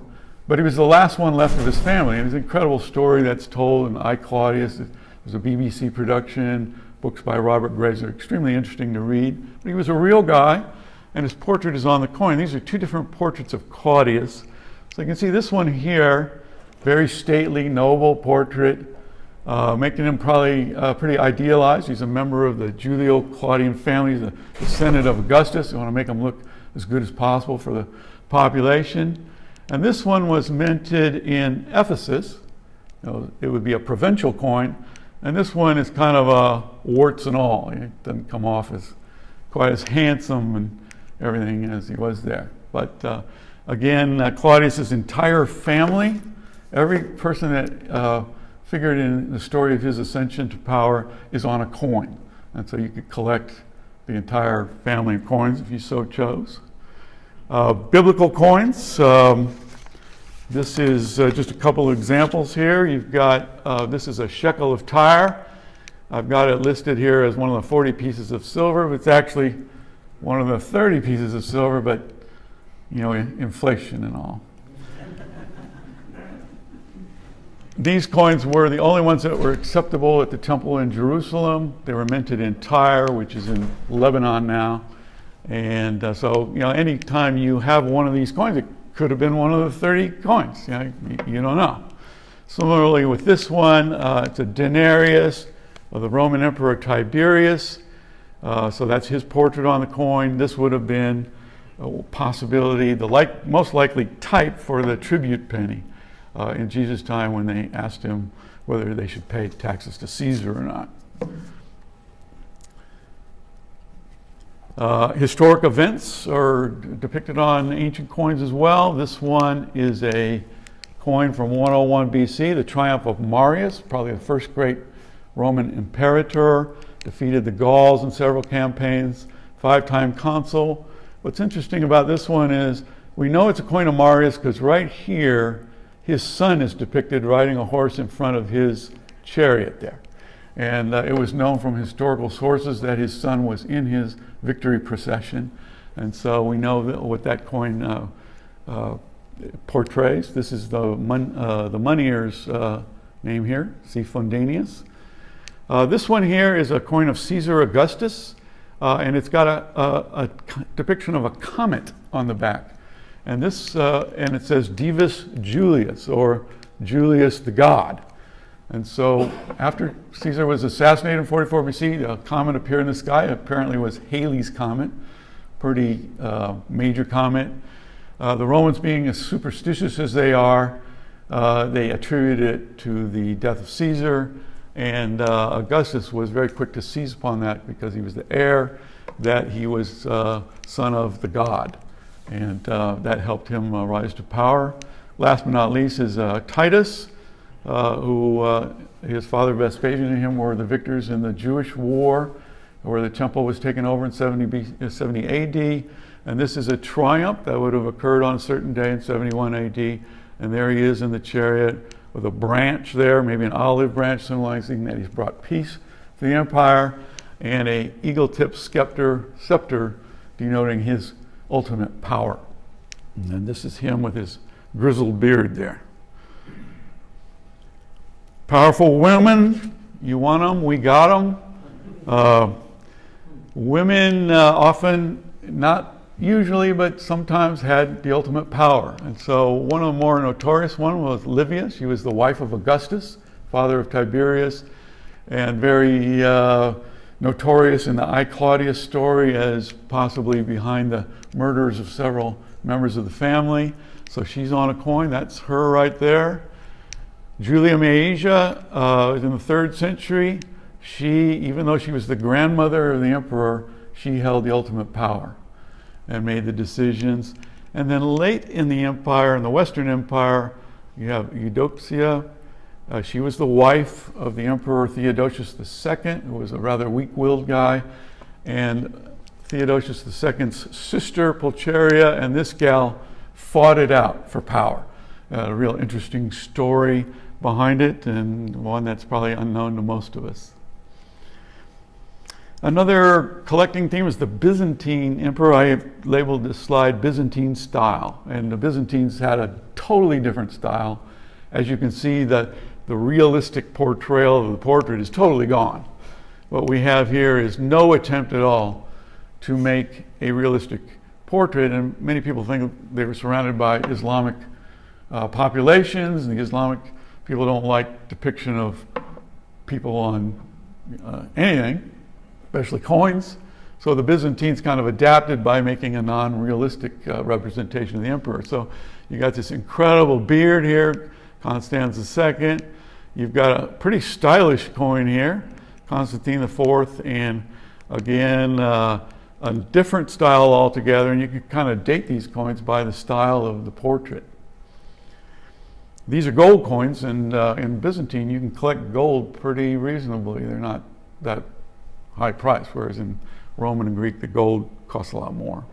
[SPEAKER 3] but he was the last one left of his family. And it's an incredible story that's told in I Claudius. There's a BBC production, books by Robert Graves. They're extremely interesting to read. But he was a real guy, and his portrait is on the coin. These are two different portraits of Claudius. So you can see this one here, very stately, noble portrait, making him probably pretty idealized. He's a member of the Julio-Claudian family, the descendant of Augustus. You want to make him look as good as possible for the population. And this one was minted in Ephesus. It would be a provincial coin. And this one is kind of a warts and all. It doesn't come off as quite as handsome and everything as he was there. But again, Claudius's entire family, every person that figured in the story of his ascension to power is on a coin. And so you could collect the entire family of coins if you so chose. Biblical coins. This is just a couple of examples here. You've got, this is a shekel of Tyre. I've got it listed here as one of the 40 pieces of silver. It's actually one of the 30 pieces of silver, but you know, inflation and all. These coins were the only ones that were acceptable at the temple in Jerusalem. They were minted in Tyre, which is in Lebanon now. And so, you know, anytime you have one of these coins, it could have been one of the 30 coins. You know, you don't know. Similarly with this one, it's a denarius of the Roman Emperor Tiberius. So that's his portrait on the coin. This would have been a possibility, the most likely type for the tribute penny in Jesus' time when they asked him whether they should pay taxes to Caesar or not. Historic events are depicted on ancient coins as well. This one is a coin from 101 BC, the triumph of Marius, probably the first great Roman imperator, defeated the Gauls in several campaigns, 5-time consul. What's interesting about this one is we know it's a coin of Marius because right here, his son is depicted riding a horse in front of his chariot there. And it was known from historical sources that his son was in his victory procession. And so we know that what that coin portrays. This is the moneier's name here, C. Fundanius. This one here is a coin of Caesar Augustus, and it's got a depiction of a comet on the back. And and it says Divus Julius, or Julius the God. And so after Caesar was assassinated in 44 BC, a comet appeared in the sky. It apparently was Halley's Comet, pretty major comet. The Romans, being as superstitious as they are, they attributed it to the death of Caesar, and Augustus was very quick to seize upon that because he was the heir, that he was son of the god, and that helped him rise to power. Last but not least is Titus, who his father Vespasian and him were the victors in the Jewish war, where the temple was taken over in 70 AD. And this is a triumph that would have occurred on a certain day in 71 AD. And there he is in the chariot with a branch there, maybe an olive branch symbolizing that he's brought peace to the empire, and a eagle-tipped scepter denoting his ultimate power. And this is him with his grizzled beard there. Powerful women, you want them, we got them. Women often, not usually, but sometimes had the ultimate power. And so one of the more notorious one was Livia. She was the wife of Augustus, father of Tiberius, and very notorious in the I, Claudius story as possibly behind the murders of several members of the family. So she's on a coin. That's her right there. Julia Maesia in the 3rd century. She, even though she was the grandmother of the emperor, she held the ultimate power and made the decisions. And then late in the empire, in the Western Empire, you have Eudoxia. She was the wife of the Emperor Theodosius II, who was a rather weak-willed guy. And Theodosius II's sister, Pulcheria, and this gal fought it out for power. A real interesting story behind it, and one that's probably unknown to most of us. Another collecting theme is the Byzantine emperor. I have labeled this slide Byzantine style, and the Byzantines had a totally different style. As you can see, the realistic portrayal of the portrait is totally gone. What we have here is no attempt at all to make a realistic portrait, and many people think they were surrounded by Islamic populations, and the Islamic people don't like depiction of people on anything, especially coins. So the Byzantines kind of adapted by making a non-realistic representation of the emperor. So you got this incredible beard here, Constans II. You've got a pretty stylish coin here, Constantine IV, and again, a different style altogether, and you can kind of date these coins by the style of the portrait. These are gold coins, and in Byzantine you can collect gold pretty reasonably. They're not that high price, whereas in Roman and Greek the gold costs a lot more.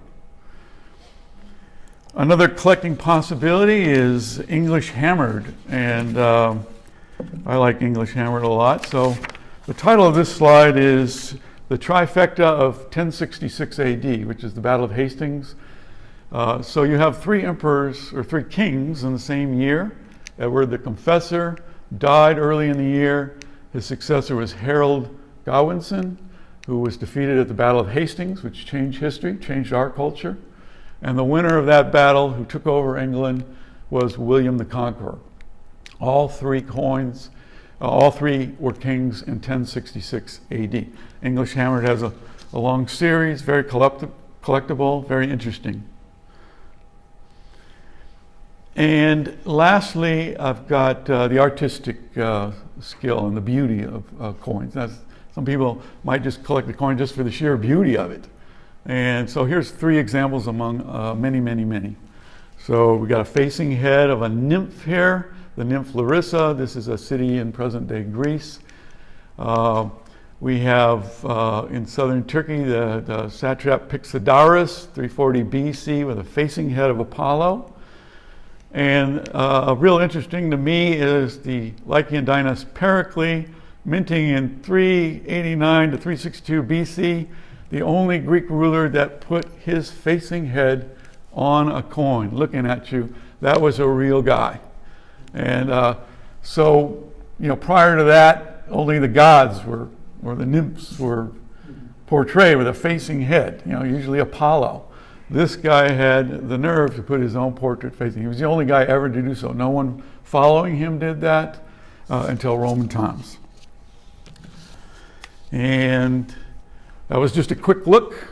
[SPEAKER 3] Another collecting possibility is English hammered, and I like English hammered a lot. So the title of this slide is The Trifecta of 1066 AD, which is the Battle of Hastings. So you have 3 emperors, or 3 kings in the same year. Edward the Confessor died early in the year. His successor was Harold Godwinson, who was defeated at the Battle of Hastings, which changed history, changed our culture. And the winner of that battle, who took over England, was William the Conqueror. All 3 coins, all 3 were kings in 1066 AD. English hammered has a long series, very collectible, very interesting. And lastly, I've got the artistic skill and the beauty of coins. Some people might just collect the coin just for the sheer beauty of it. And so here's 3 examples among many, many, many. So we got a facing head of a nymph here, the nymph Larissa. This is a city in present-day Greece. We have in southern Turkey the satrap Pixodarus, 340 BC, with a facing head of Apollo. And real interesting to me is the Lycian dynast Pericles, minting in 389 to 362 BC, the only Greek ruler that put his facing head on a coin, looking at you. That was a real guy. And so, prior to that, only the gods or the nymphs were portrayed with a facing head, usually Apollo. This guy had the nerve to put his own portrait facing. He was the only guy ever to do so. No one following him did that until Roman times. And that was just a quick look.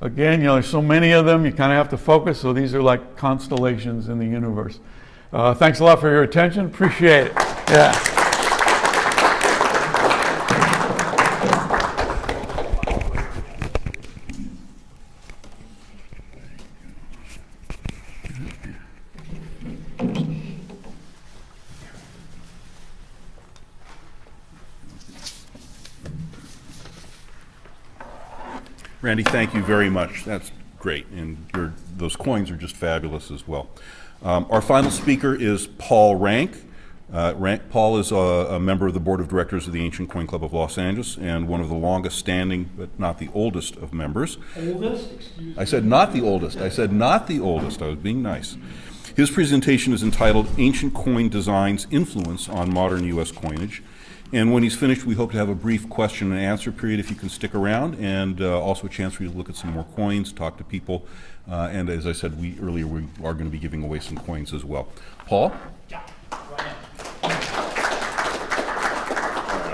[SPEAKER 3] Again, there's so many of them, you kind of have to focus. So these are like constellations in the universe. Thanks a lot for your attention. Appreciate it. Yeah.
[SPEAKER 1] Randy, thank you very much. That's great, and those coins are just fabulous as well. Our final speaker is Paul Rank. Paul is a member of the board of directors of the Ancient Coin Club of Los Angeles and one of the longest standing, but not the oldest of members.
[SPEAKER 4] Oldest? Excuse me.
[SPEAKER 1] I said not the oldest. I said not the oldest. I was being nice. His presentation is entitled Ancient Coin Design's Influence on Modern U.S. Coinage. And when he's finished, we hope to have a brief question and answer period if you can stick around, and also a chance for you to look at some more coins, talk to people, and as I said earlier, we are going to be giving away some coins as well. Paul?
[SPEAKER 4] Yeah.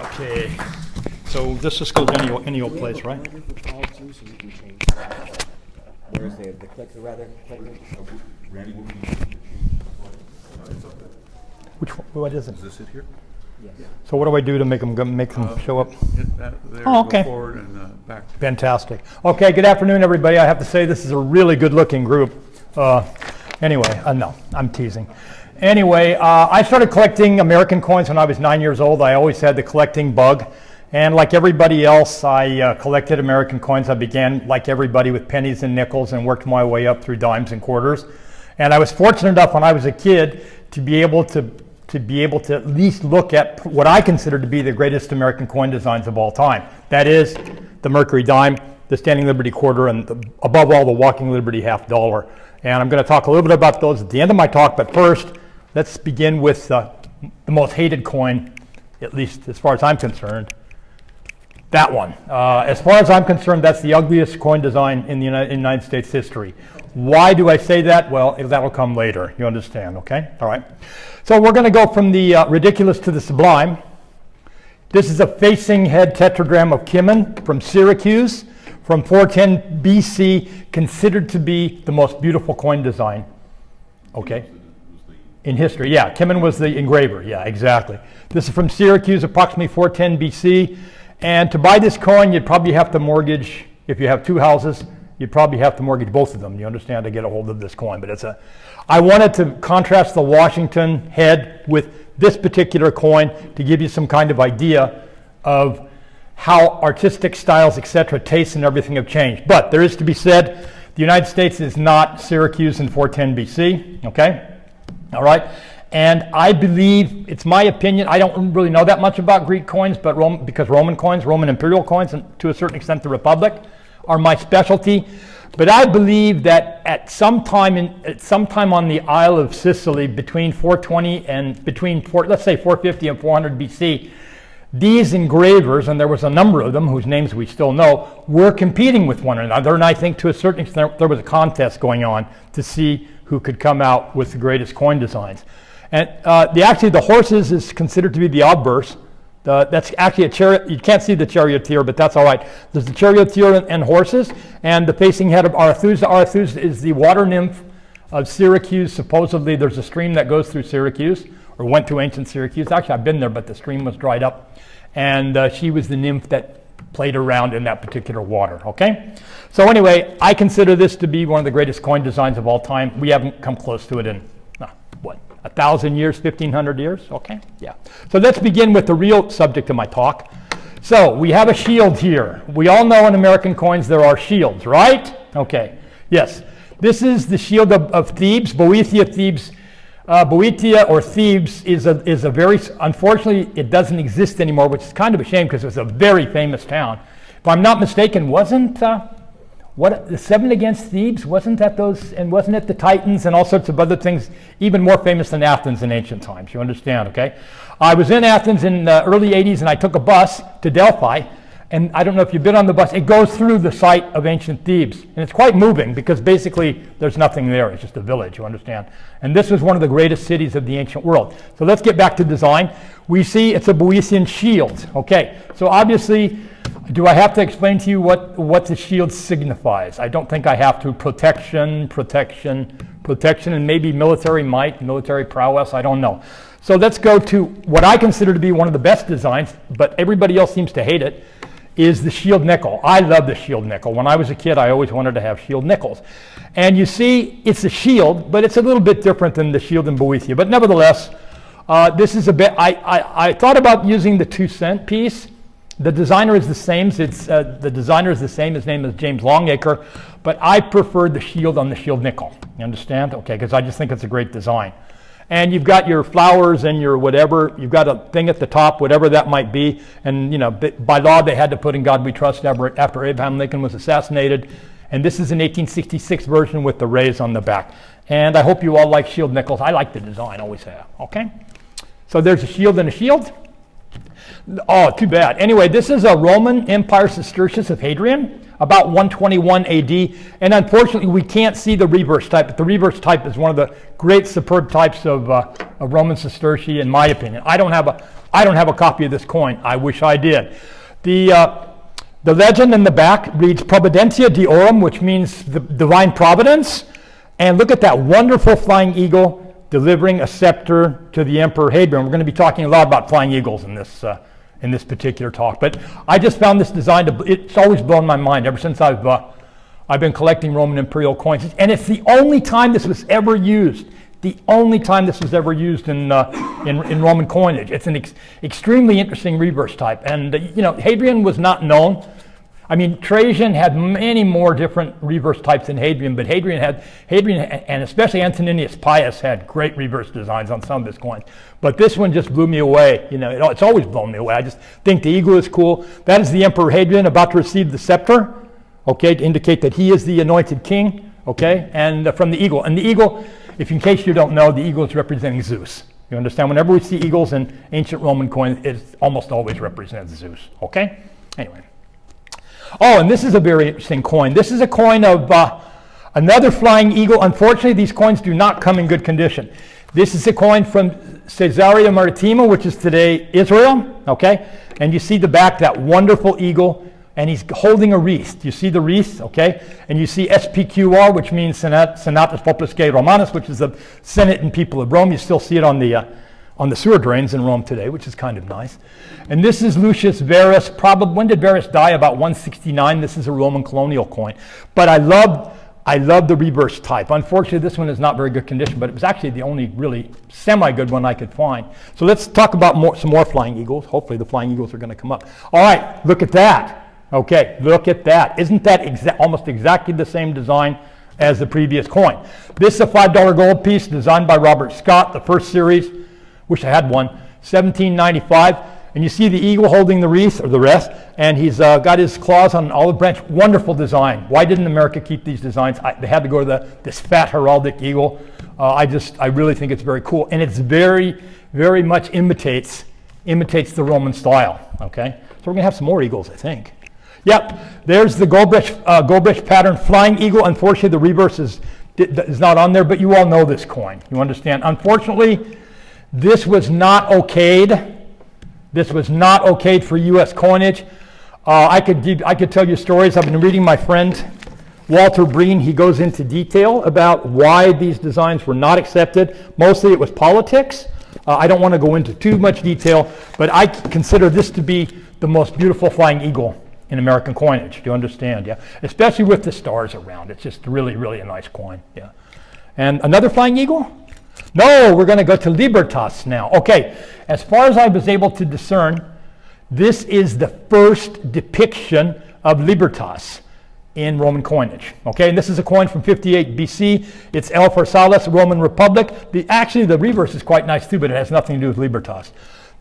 [SPEAKER 4] Okay. So this just goes any old place, right?
[SPEAKER 2] Where's the clicker, rather?
[SPEAKER 1] Randy,
[SPEAKER 4] What is it?
[SPEAKER 1] Is this it here?
[SPEAKER 4] So what do I do to make them show up?
[SPEAKER 3] Hit that there,
[SPEAKER 4] Oh, okay.
[SPEAKER 3] go forward and back.
[SPEAKER 4] Fantastic. Okay, good afternoon, everybody. I have to say this is a really good-looking group. Anyway, no, I'm teasing. Anyway, I started collecting American coins when I was 9 years old. I always had the collecting bug. And like everybody else, I collected American coins. I began, like everybody, with pennies and nickels and worked my way up through dimes and quarters. And I was fortunate enough when I was a kid to be able to at least look at what I consider to be the greatest American coin designs of all time. That is the Mercury dime, the Standing Liberty quarter, and above all, the Walking Liberty half dollar. And I'm going to talk a little bit about those at the end of my talk, but first, let's begin with the most hated coin, at least as far as I'm concerned, that one. As far as I'm concerned, that's the ugliest coin design in the United States history. Why do I say that? Well, that'll come later. You understand, okay? All right. So we're going to go from the ridiculous to the sublime. This is a facing head tetragram of Kimon from Syracuse from 410 BC, considered to be the most beautiful coin design. Okay. In history, yeah. Kimon was the engraver. Yeah, exactly. This is from Syracuse, approximately 410 BC. And to buy this coin, you'd probably have to mortgage, if you have two houses, you'd probably have to mortgage both of them, you understand, to get a hold of this coin. But I wanted to contrast the Washington head with this particular coin to give you some kind of idea of how artistic styles, etc., tastes and everything have changed. But there is to be said, the United States is not Syracuse in 410 BC, okay? All right? And I believe, it's my opinion, I don't really know that much about Greek coins, but because Roman coins, Roman imperial coins, and to a certain extent the Republic, are my specialty. But I believe that at some time on the Isle of Sicily, between 420 and let's say 450 and 400 BC, these engravers, and there was a number of them whose names we still know, were competing with one another. And I think to a certain extent there was a contest going on to see who could come out with the greatest coin designs. And actually the horses is considered to be the obverse. That's actually a chariot. You can't see the charioteer, but that's all right. There's the charioteer and horses, and the facing head of Arethusa. Arethusa is the water nymph of Syracuse. Supposedly there's a stream that goes through Syracuse, or went through ancient Syracuse. Actually, I've been there, but the stream was dried up. And she was the nymph that played around in that particular water, okay? So anyway, I consider this to be one of the greatest coin designs of all time. We haven't come close to it in, 1,000 years, 1,500 years, okay? Yeah. So let's begin with the real subject of my talk. So we have a shield here. We all know in American coins there are shields, right? Okay, yes. This is the shield of Thebes, Boeotia Thebes. Boeotia or Thebes is a very, unfortunately it doesn't exist anymore, which is kind of a shame because it was a very famous town. If I'm not mistaken, wasn't the 7 against Thebes, wasn't that those, and wasn't it the Titans and all sorts of other things, even more famous than Athens in ancient times, you understand, okay? I was in Athens in the early 80s, and I took a bus to Delphi. And I don't know if you've been on the bus. It goes through the site of ancient Thebes. And it's quite moving because basically there's nothing there. It's just a village, you understand. And this was one of the greatest cities of the ancient world. So let's get back to design. We see it's a Boeotian shield. Okay, so obviously, do I have to explain to you what the shield signifies? I don't think I have to. Protection, and maybe military might, military prowess, I don't know. So let's go to what I consider to be one of the best designs, but everybody else seems to hate it, is the shield nickel. I love the shield nickel. When I was a kid, I always wanted to have shield nickels. And you see, it's a shield, but it's a little bit different than the shield in Boeotia. But nevertheless, this is a bit, I thought about using the 2-cent piece. The designer is the same. The designer is the same. His name is James Longacre, but I preferred the shield on the shield nickel. You understand? Okay, because I just think it's a great design. And you've got your flowers and your whatever. You've got a thing at the top, whatever that might be. And you know, by law, they had to put "In God We Trust" after Abraham Lincoln was assassinated. And this is an 1866 version with the rays on the back. And I hope you all like shield nickels. I like the design, always have. Okay. So there's a shield and a shield. Oh, too bad. Anyway, this is a Roman Empire Sestertius of Hadrian, about 121 AD. And unfortunately, we can't see the reverse type, but the reverse type is one of the great superb types of Roman Sestertii, in my opinion. I don't have a copy of this coin. I wish I did. The legend in the back reads Providentia Deorum, which means the divine providence. And look at that wonderful flying eagle delivering a scepter to the Emperor Hadrian. We're going to be talking a lot about flying eagles in this particular talk. But I just found this design, it's always blown my mind ever since I've been collecting Roman imperial coins. And it's the only time this was ever used. The only time this was ever used in Roman coinage. It's an extremely interesting reverse type. And you know, Hadrian was not known. I mean, Trajan had many more different reverse types than Hadrian, but Hadrian and especially Antoninus Pius had great reverse designs on some of his coins. But this one just blew me away. You know, it's always blown me away. I just think the eagle is cool. That is the Emperor Hadrian about to receive the scepter, okay, to indicate that he is the anointed king, okay, and from the eagle. And the eagle, if in case you don't know, the eagle is representing Zeus. You understand? Whenever we see eagles in ancient Roman coins, it almost always represents Zeus, okay? Anyway. Oh, and this is a very interesting coin. This is a coin of another flying eagle. Unfortunately, these coins do not come in good condition. This is a coin from Caesarea Maritima, which is today Israel, okay? And you see the back, that wonderful eagle, and he's holding a wreath. You see the wreath, okay? And you see SPQR, which means Senatus Populusque Romanus, which is the Senate and people of Rome. You still see it on the sewer drains in Rome today, which is kind of nice. And this is Lucius Verus. Probably, when did Verus die? About 169. This is a Roman colonial coin. But I love the reverse type. Unfortunately, this one is not very good condition, but it was actually the only really semi-good one I could find. So let's talk about some more flying eagles. Hopefully the flying eagles are going to come up. All right, look at that. Okay, look at that. Isn't that almost exactly the same design as the previous coin? This is a $5 gold piece designed by Robert Scott, the first series. Wish I had one. 1795. And you see the eagle holding the wreath, or the rest, and he's got his claws on an olive branch. Wonderful design. Why didn't America keep these designs? They had to go to this fat heraldic eagle. I really think it's very cool. And it's very, very much imitates the Roman style. Okay? So we're going to have some more eagles, I think. Yep. There's the Goldbrecht pattern flying eagle. Unfortunately, the reverse is not on there, but you all know this coin. You understand? Unfortunately, this was not okayed. This was not okayed for U.S. coinage. I could tell you stories. I've been reading my friend Walter Breen. He goes into detail about why these designs were not accepted. Mostly it was politics. I don't want to go into too much detail, but I consider this to be the most beautiful flying eagle in American coinage. Do you understand? Yeah, especially with the stars around. It's just really, really a nice coin. Yeah. And another flying eagle? No, we're going to go to Libertas now. Okay, as far as I was able to discern, this is the first depiction of Libertas in Roman coinage. Okay, and this is a coin from 58 BC. It's El Pharsalis, Roman Republic. Actually, the reverse is quite nice too, but it has nothing to do with Libertas.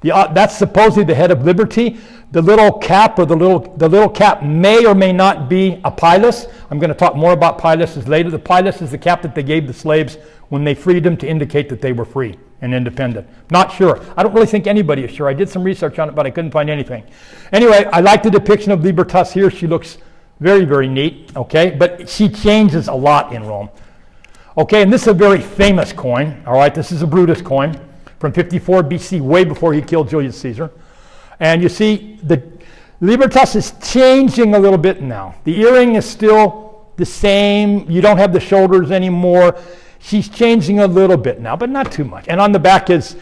[SPEAKER 4] That's supposedly the head of Liberty. The little cap or the little cap may or may not be a pilus. I'm going to talk more about piluses later. The pilus is the cap that they gave the slaves when they freed them to indicate that they were free and independent. Not sure. I don't really think anybody is sure. I did some research on it, but I couldn't find anything. Anyway, I like the depiction of Libertas here. She looks very, very neat, okay? But she changes a lot in Rome. Okay, and this is a very famous coin, all right? This is a Brutus coin from 54 BC, way before he killed Julius Caesar. And you see, the Libertas is changing a little bit now. The earring is still the same. You don't have the shoulders anymore. She's changing a little bit now, but not too much. And on the back is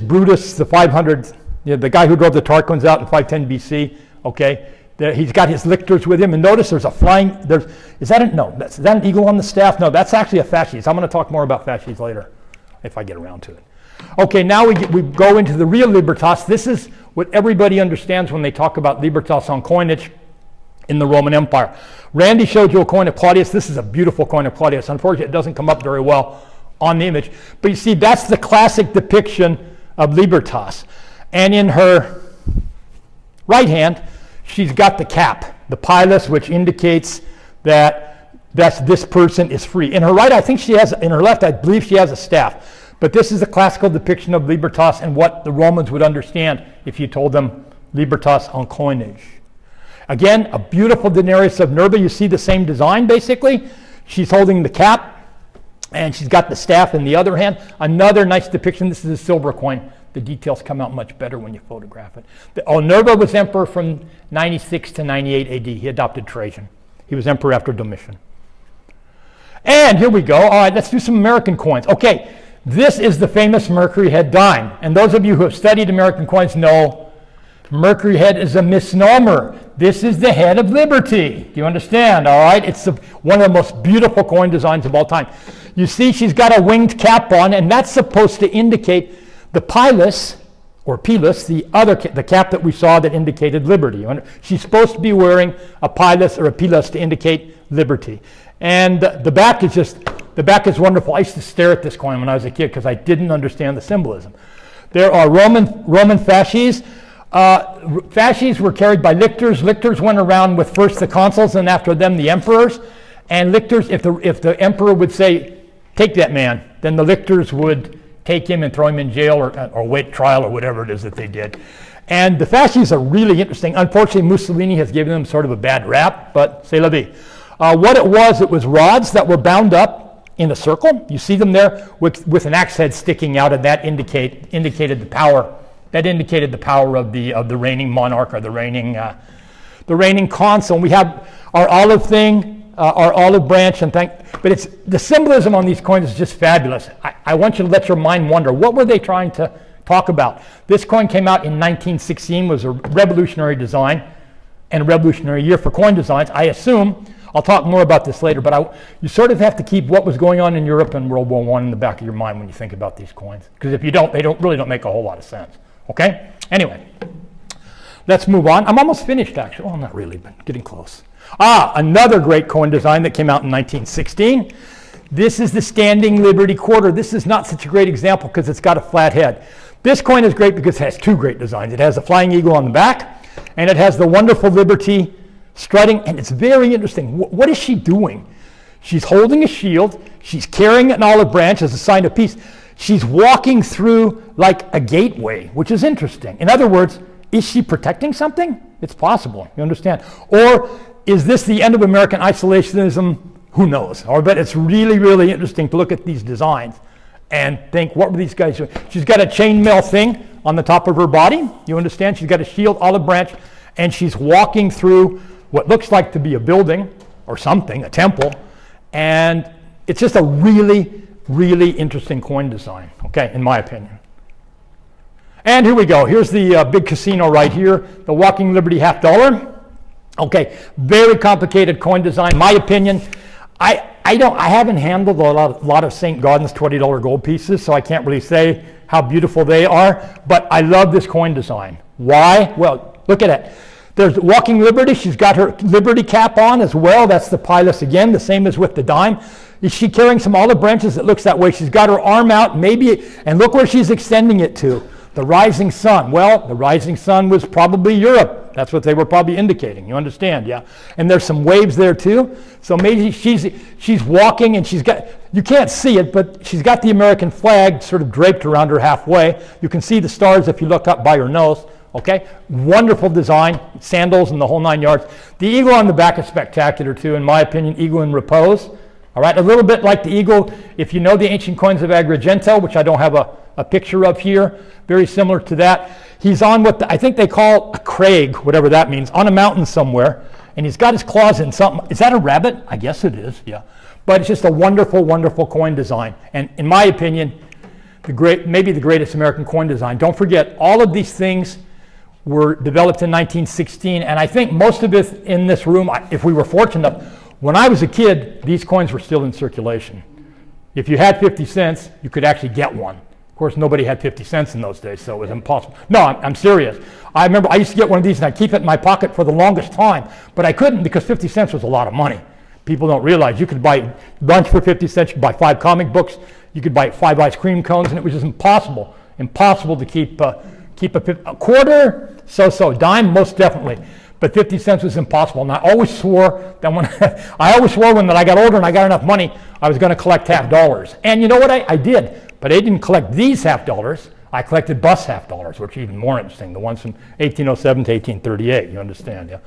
[SPEAKER 4] Brutus, the 500, the guy who drove the Tarquins out in 510 BC. Okay, he's got his lictors with him. And notice there's a flying. Is that an eagle on the staff? No, that's actually a fasces. I'm going to talk more about fasces later, if I get around to it. Okay, now we go into the real Libertas. This is what everybody understands when they talk about Libertas on coinage in the Roman Empire. Randy showed you a coin of Claudius. This is a beautiful coin of Claudius. Unfortunately, it doesn't come up very well on the image. But you see, that's the classic depiction of Libertas. And in her right hand, she's got the cap, the pilus, which indicates that this person is free. In her right, I think she has, in her left, I believe she has a staff. But this is a classical depiction of Libertas and what the Romans would understand if you told them Libertas on coinage. Again, a beautiful denarius of Nerva. You see the same design, basically. She's holding the cap, and she's got the staff in the other hand. Another nice depiction. This is a silver coin. The details come out much better when you photograph it. Nerva was emperor from 96 to 98 AD. He adopted Trajan. He was emperor after Domitian. And here we go. All right, let's do some American coins. Okay. This is the famous Mercury head dime. And those of you who have studied American coins know Mercury head is a misnomer. This is the head of liberty. Do you understand? All right. It's one of the most beautiful coin designs of all time. You see she's got a winged cap on, and that's supposed to indicate the pilus, or pilus, the cap that we saw that indicated liberty. She's supposed to be wearing a pilus or a pilus to indicate liberty. And the back is wonderful. I used to stare at this coin when I was a kid because I didn't understand the symbolism. There are Roman fasces. Fasces were carried by lictors. Lictors went around with first the consuls and after them the emperors. And lictors, if the emperor would say, take that man, then the lictors would take him and throw him in jail or wait trial or whatever it is that they did. And the fasces are really interesting. Unfortunately, Mussolini has given them sort of a bad rap, but c'est la vie. What it was rods that were bound up in a circle. You see them there with an axe head sticking out, and that indicated the power. That indicated the power of the reigning monarch or the reigning consul. And we have our olive thing, our olive branch, but it's the symbolism on these coins is just fabulous. I want you to let your mind wander. What were they trying to talk about? This coin came out in 1916, was a revolutionary design and a revolutionary year for coin designs. I assume. I'll talk more about this later, but you sort of have to keep what was going on in Europe in World War I in the back of your mind when you think about these coins. Because if you don't, they really don't make a whole lot of sense. Okay? Anyway, let's move on. I'm almost finished, actually. Well, not really, but getting close. Another great coin design that came out in 1916. This is the Standing Liberty Quarter. This is not such a great example because it's got a flat head. This coin is great because it has two great designs. It has the flying eagle on the back, and it has the wonderful Liberty strutting, and it's very interesting. What is she doing? She's holding a shield. She's carrying an olive branch as a sign of peace. She's walking through like a gateway, which is interesting. In other words, is she protecting something? It's possible, you understand? Or is this the end of American isolationism? Who knows? But it's really, really interesting to look at these designs and think, what were these guys doing? She's got a chainmail thing on the top of her body. You understand? She's got a shield, olive branch, and she's walking through what looks like to be a building or something, a temple, and it's just a really, really interesting coin design, okay, in my opinion. And here we go. Here's the big casino right here, the Walking Liberty $50. Okay, very complicated coin design. My opinion, I haven't handled a lot of St. Gaudens $20 gold pieces, so I can't really say how beautiful they are, but I love this coin design. Why? Well, look at it. There's Walking Liberty. She's got her Liberty cap on as well. That's the pilot again, the same as with the dime. Is she carrying some olive branches? It looks that way. She's got her arm out, maybe, and look where she's extending it to. The rising sun. Well, the rising sun was probably Europe. That's what they were probably indicating. You understand, yeah? And there's some waves there too. So maybe she's walking and she's got, you can't see it, but she's got the American flag sort of draped around her halfway. You can see the stars if you look up by her nose. Okay, wonderful design, sandals and the whole 9 yards. The eagle on the back is spectacular too, in my opinion, eagle in repose. All right, a little bit like the eagle, if you know the ancient coins of Agrigento, which I don't have a picture of here, very similar to that. He's on what I think they call a crag, whatever that means, on a mountain somewhere, and he's got his claws in something. Is that a rabbit? I guess it is, yeah. But it's just a wonderful, wonderful coin design. And in my opinion, maybe the greatest American coin design. Don't forget, all of these things were developed in 1916, and I think most of it in this room, if we were fortunate enough, when I was a kid, these coins were still in circulation. If you had 50 cents, you could actually get one. Of course, nobody had 50 cents in those days, so it was impossible. No, I'm serious. I remember I used to get one of these and I'd keep it in my pocket for the longest time, but I couldn't because 50 cents was a lot of money. People don't realize you could buy lunch for 50 cents, you could buy 5 comic books, you could buy 5 ice cream cones, and it was just impossible to keep a quarter, so, dime, most definitely. But 50 cents was impossible. And I always swore that when I got older and I got enough money, I was going to collect half dollars. And you know what? I did. But I didn't collect these half dollars. I collected bus half dollars, which are even more interesting, the ones from 1807 to 1838. You understand, yeah?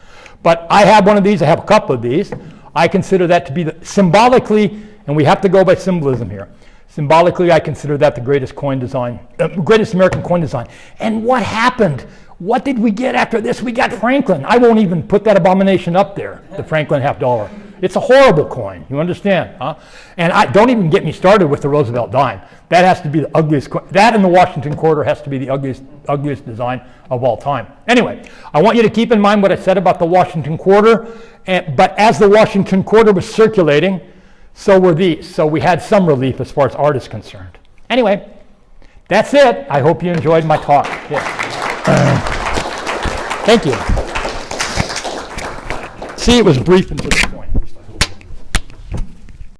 [SPEAKER 4] But I have one of these. I have a couple of these. I consider that to be symbolically, and we have to go by symbolism here. Symbolically, I consider that the greatest coin design, greatest American coin design. And what happened? What did we get after this? We got Franklin. I won't even put that abomination up there, the Franklin half dollar. It's a horrible coin. You understand, huh? And don't even get me started with the Roosevelt dime. That has to be the ugliest coin. That and the Washington quarter has to be the ugliest design of all time. Anyway, I want you to keep in mind what I said about the Washington quarter. But as the Washington quarter was circulating, so were these. So we had some relief as far as art is concerned. Anyway, that's it. I hope you enjoyed my talk. Yeah. Thank you. See, it was brief and to the point.